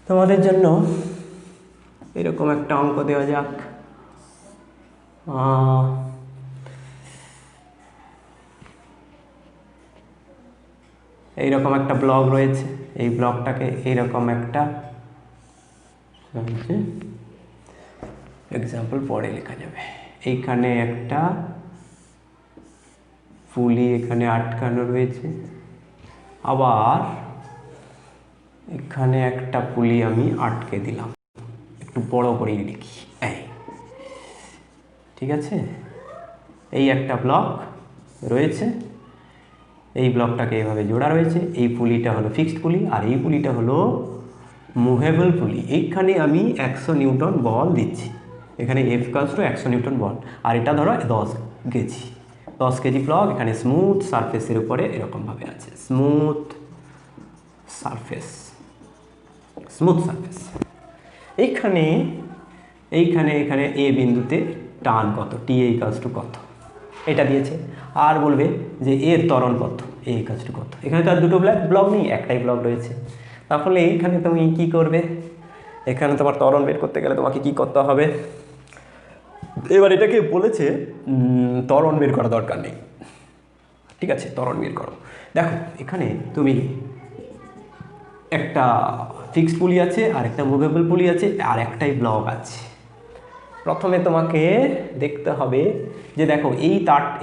তোমাদের জন্য এরকম একটা অঙ্ক দেওয়া যাক। এইরকম একটা ব্লক রয়েছে, এই ব্লকটাকে এইরকম একটা এক্সাম্পল পরে লেখা যাবে। এইখানে একটা পুলি এখানে আটকানো রয়েছে, আবার এখানে একটা পুলি আমি আটকে দিলাম। একটু বড় করেই লিখি, এই ঠিক আছে। এই একটা ব্লক রয়েছে, এই ব্লকটাকে এইভাবে জোড়া রয়েছে। এই পুলিটা হলো ফিক্সড পুলি আর এই পুলিটা হলো মুভেবল পুলি। এইখানে আমি 100 নিউটন বল দিচ্ছি, এখানে এফ ইকুয়ালস টু 100 নিউটন বল, আর এটা ধরো 10 কেজি, 10 কেজি ব্লক। এখানে স্মুথ সারফেসের উপরে এরকমভাবে আছে, স্মুথ সারফেস। এইখানে এখানে এ বিন্দুতে টান কত, টি ইকুয়ালস টু কত, এটা দিয়েছে। আর বলবে যে এর ত্বরণ কত, এ ইকুয়ালস টু কত। এখানে তো আর দুটো ব্লক নেই, একটাই ব্লক রয়েছে। তাহলে এইখানে তুমি কি করবে, এখানে তোমার ত্বরণ বের করতে গেলে তোমাকে কি করতে হবে। এবার এটাকে বলেছে ত্বরণ বের করা দরকার নেই, ঠিক আছে, ত্বরণ বের করো। দেখো এখানে তুমি একটা ফিক্সড পুলি আছে আর একটা মুভেবল পুলি আছে আর একটাই ব্লক আছে। প্রথমে তোমাকে দেখতে হবে যে দেখো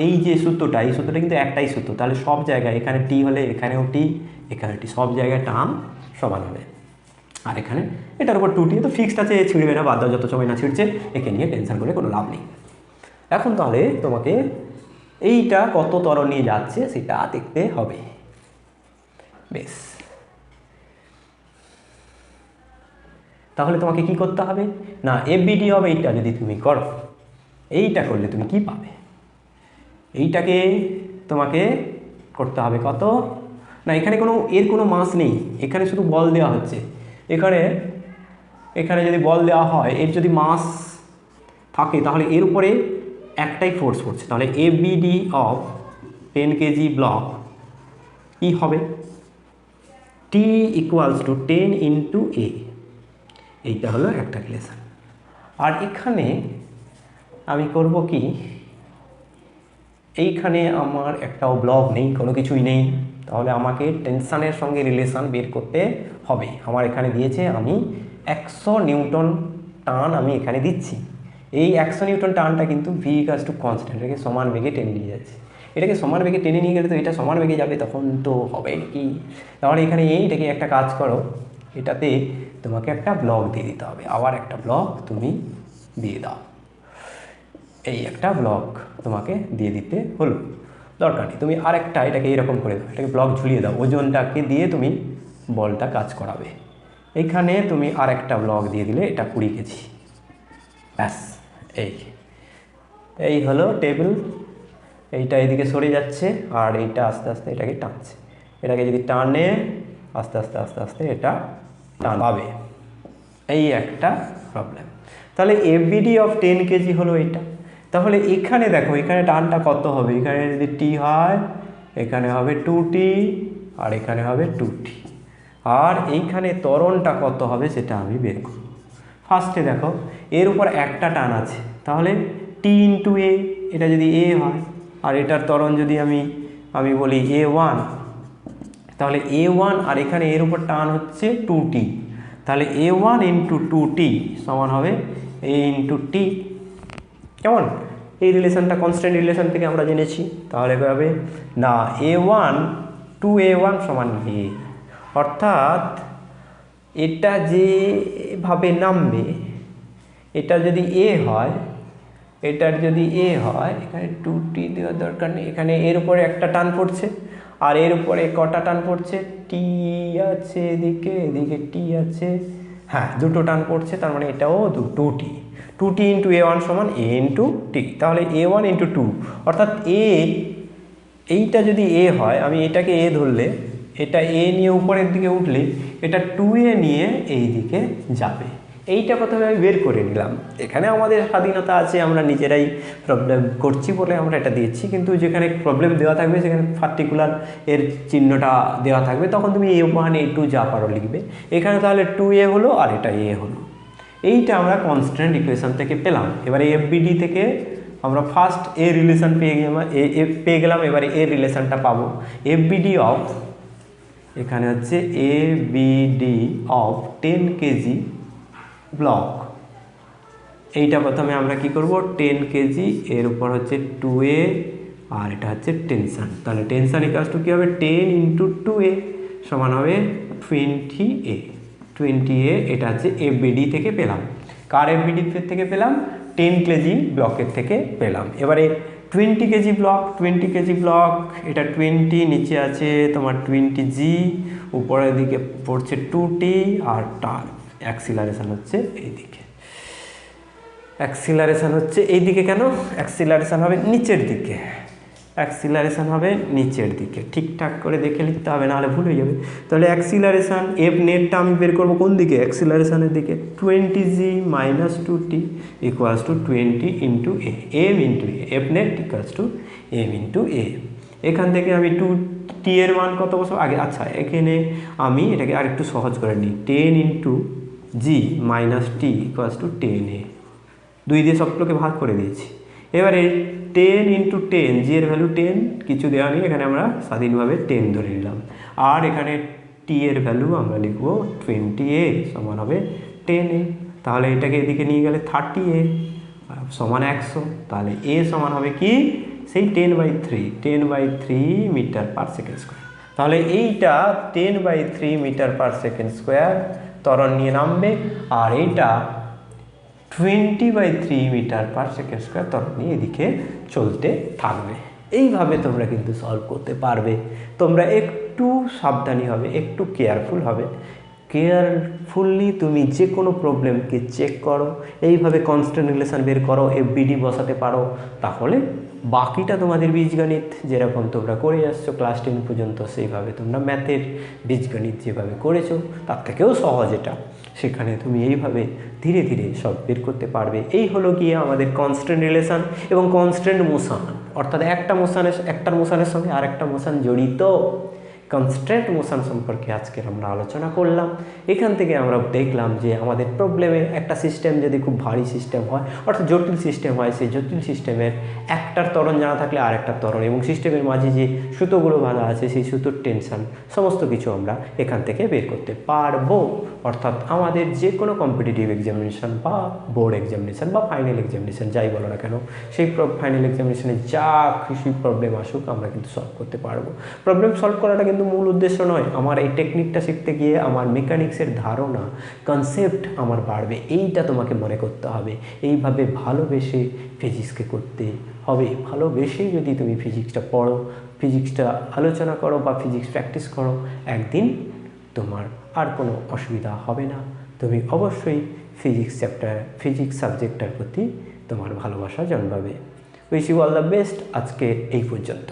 এই যে সূত্রটা, এই সূত্রটা কিন্তু একটাই সূত্র। তাহলে সব জায়গায় এখানে টি হলে এখানেও টি, এখানে টি, সব জায়গায় টান সমান হবে। আর এখানে এটার উপর 2t তো ফিক্সড আছে, ছিঁড়বে না, বাদ দাও, যত সময় না ছিঁড়ছে একে নিয়ে টেনশন করে কোনো লাভ নেই। এখন তাহলে তোমাকে এইটা কত ত্বরণ নিয়ে যাচ্ছে সেটা দেখতে হবে। বেশ, তাহলে তোমাকে কি করতে হবে না, এফবিডি হবে এইটা। যদি তুমি করো, এইটা করলে তুমি কি পাবে, এইটাকে তোমাকে করতে হবে কত না, এখানে এর কোনো মাস নেই, এখানে শুধু বল দেওয়া হচ্ছে। এখানে যদি বল দেওয়া হয়, এর যদি মাস থাকে তাহলে এর উপরে একটাই ফোর্স পড়ছে। তাহলে এফবিডি অফ 10 কেজি ব্লক কি হবে, টি ইকুয়ালস টু 10 ইন্টু এ। এইটা হলো একটা রিলেশন। আর এখানে আমি করব কি, এইখানে আমার একটাও ব্লক নেই, কোনো কিছুই নেই, তাহলে আমাকে টেনশানের সঙ্গে রিলেশন বের করতে হবে। আমার এখানে দিয়েছে আমি 100 নিউটন টান আমি এখানে দিচ্ছি। এই 100 নিউটন টানটা কিন্তু ভি ইকুয়ালস টু কনস্ট্যান্ট, এটাকে সমান বেগে টেনে নিয়ে যাচ্ছে। এটাকে সমান বেগে টেনে নিয়ে গেলে তো এটা সমান বেগে যাবে, তখন তো হবে কি। তাহলে এখানে এইটাকে একটা কাজ করো, এটাতে তোমাকে একটা ব্লক দিয়ে দিতে হবে, আবার একটা ব্লক তুমি দিয়ে দাও, এই একটা ব্লক তোমাকে দিয়ে দিতে হলো, দরকার নেই। তুমি আরেকটা এটাকে এইরকম করে দাও, এটাকে ব্লক ঝুলিয়ে দাও, ওজনটাকে দিয়ে তুমি বলটা কাজ করাবে। এইখানে তুমি আরেকটা ব্লক দিয়ে দিলে, এটা 20 কেজি, ব্যাস। এই হলো টেবিল। এইটা এদিকে সরে যাচ্ছে আর এইটা আস্তে আস্তে এটাকে টানছে, এটাকে যদি টানে আস্তে আস্তে আস্তে আস্তে এটা টান পাবে, এই একটা প্রবলেম। তাহলে এফবিডি অফ 10 কেজি হলো এইটা। তাহলে এখানে দেখো, এখানে টানটা কত হবে, এখানে যদি টি হয় এখানে হবে 2t আর এখানে হবে 2t, আর এইখানে ত্বরণটা কত হবে সেটা আমি বের করব। ফার্স্টে দেখো এর উপর একটা টান আছে, তাহলে টি ইন্টু এ, এটা যদি এ হয় আর এটার ত্বরণ যদি আমি বলি a1, তাহলে a1 আর এখানে এর উপর টান হচ্ছে 2t, তাহলে a1 ইন্টু 2t সমান হবে a ইন্টু টি। কেমন? এই রিলেশনটা কনস্ট্যান্ট রিলেশন থেকে আমরা জেনেছি। তাহলে হবে না a1 2a1 সমান a, অর্থাৎ এটা যেভাবে নামবে, এটা যদি এ হয়, এটার যদি এ হয়, এখানে 2t দেওয়ার দরকার নেই, এখানে এর উপরে একটা টান পড়ছে আর এর উপরে কটা টান পড়ছে, টি আছে এদিকে, এদিকে টি আছে, হ্যাঁ দুটো টান পড়ছে, তার মানে এটাও 2t, 2t ইন্টু a1 সমান a ইন্টু টি। তাহলে a1 ইন্টু 2, অর্থাৎ এইটা যদি এ হয়, আমি এটাকে এ ধরলে, এটা এ নিয়ে উপরের দিকে উঠলে এটা 2a নিয়ে এই দিকে যাবে। এইটা প্রথমে আমি বের করে নিলাম। এখানে আমাদের স্বাধীনতা আছে, আমরা নিজেরাই প্রবলেম করছি বলে আমরা এটা দিয়েছি, কিন্তু যেখানে প্রবলেম দেওয়া থাকবে সেখানে পার্টিকুলার এর চিহ্নটা দেওয়া থাকবে, তখন তুমি a1 a2 যা পারো লিখবে। এখানে তাহলে 2a হলো আর এটা a হলো। এইটা আমরা কনস্ট্যান্ট ইকুয়েশন থেকে পেলাম। এবারে এফবিডি থেকে আমরা ফার্স্ট এ রিলেশন পেয়ে গেলাম, এবারে এর রিলেশনটা পাবো। এফবিডি অফ, এখানে হচ্ছে এবিডি অফ 10 কেজি ব্লক। এইটা প্রথমে আমরা কি করব, 10 কেজি এর উপর হচ্ছে 2a আর এটা হচ্ছে টেনশন, তাহলে টেনশন ইকুয়ালস টু কী হবে, 10 ইন্টু 2a সমান হবে 20a। 20a এটা হচ্ছে এফবিডি থেকে পেলাম। কার এফবিডি থেকে পেলাম? 10 কেজি ব্লকের থেকে পেলাম। এবারে 20 কেজি ব্লক, 20 কেজি ব্লক, এটা 20, নিচে আছে তোমার 20g, উপরের দিকে পড়ছে 2t আর টার অ্যাক্সিলারেশন হচ্ছে এইদিকে। অ্যাক্সিলারেশন হচ্ছে এইদিকে, কেন অ্যাক্সিলারেশন হবে নিচের দিকে, অ্যাক্সিলারেশন হবে নিচের দিকে, ঠিকঠাক করে দেখে লিখতে হবে, নাহলে ভুল হয়ে যাবে। তাহলে অ্যাক্সিলারেশন এফ নেটটা আমি বের করবো কোন দিকে, অ্যাক্সিলারেশনের দিকে। 20g minus 2t equals to 20 into a, m into a, F net equals to m into a. এখান থেকে আমি 2t এর মান কত বছর আগে, আচ্ছা এখানে আমি এটাকে আরেকটু সহজ করে নিই, 10 into G minus T equals to 10a, 2 দিয়ে সবগুলোকে ভাগ করে দিয়েছি। এবারে 10 ইন্টু 10, জি এর ভ্যালু 10, কিছু দেওয়া নেই, এখানে আমরা স্বাধীনভাবে 10 ধরে নিলাম। আর এখানে টি এর ভ্যালু আমরা লিখবো 20a সমান হবে 10a, তাহলে এটাকে এদিকে নিয়ে গেলে 30a সমান 100, তাহলে a সমান হবে কি, সেই 10/3 মিটার পার সেকেন্ড স্কোয়ার। তাহলে এইটা 10/3 মিটার পার সেকেন্ড স্কোয়ার ত্বরণ নিয়ে নামবে, আর এইটা 20/3 মিটার পার সেকেন্ড স্কোয়ার ত্বরণ নিয়ে এদিকে চলতে থাকবে। এইভাবে তোমরা কিন্তু সলভ করতে পারবে। তোমরা একটু সাবধানী হবে, একটু কেয়ারফুল হবে। কেয়ারফুলি তুমি যে কোনো প্রবলেমকে চেক করো, এইভাবে কনস্ট্যান্ট রিলেশন বের করো, এফবিডি বসাতে পারো, তাহলে বাকিটা তোমাদের বীজগণিত যেরকম তোমরা করে আসছো ক্লাস 10 পর্যন্ত, সেইভাবে তোমরা ম্যাথের বীজগণিত যেভাবে করেছো তার থেকেও সহজ এটা, সেখানে তুমি এইভাবে ধীরে ধীরে সব বের করতে পারবে। এই হলো গিয়ে আমাদের কনস্ট্যান্ট রিলেশন এবং কনস্ট্যান্ট মোশন, অর্থাৎ একটার মোশনের সঙ্গে আরেকটা মোশন জড়িত। কনস্ট্যান্ট মোশন সম্পর্কে আজকে আমরা আলোচনা করলাম। এখান থেকে আমরা দেখলাম যে আমাদের প্রবলেমে একটা সিস্টেম যদি খুব ভারী সিস্টেম হয়, অর্থাৎ জটিল সিস্টেম হয়, সেই জটিল সিস্টেমের একটার ত্বরণ জানা থাকলে আরেকটার ত্বরণ এবং সিস্টেমের মাঝে যে সুতোগুলো বাঁধা আছে সেই সুতোর টেনশন সমস্ত কিছু আমরা এখান থেকে বের করতে পারবো। অর্থাৎ আমাদের যে কোনো কম্পিটিটিভ এক্সামিনেশন বা বোর্ড এক্সামিনেশন বা ফাইনাল এক্সামিনেশন যাই বলো না কেন, সেই ফাইনাল এক্সামিনেশনে যা খুশি প্রবলেম আসুক আমরা কিন্তু সলভ করতে পারবো। প্রবলেম সলভ করাটা কিন্তু কিন্তু মূল উদ্দেশ্য নয়। আমার এই টেকনিকটা শিখতে গিয়ে আমার মেকানিক্সের ধারণা, কনসেপ্ট আমার বাড়বে, এইটা তোমাকে মনে করতে হবে। এইভাবে ভালোবেসে ফিজিক্সকে করতে হবে। ভালোবেসেই যদি তুমি ফিজিক্সটা পড়ো, ফিজিক্সটা আলোচনা করো বা ফিজিক্স প্র্যাকটিস করো, একদিন তোমার আর কোনো অসুবিধা হবে না। তুমি অবশ্যই ফিজিক্স সাবজেক্টটার প্রতি তোমার ভালোবাসা জন্মাবে। Wish you all the best. আজকে এই পর্যন্ত।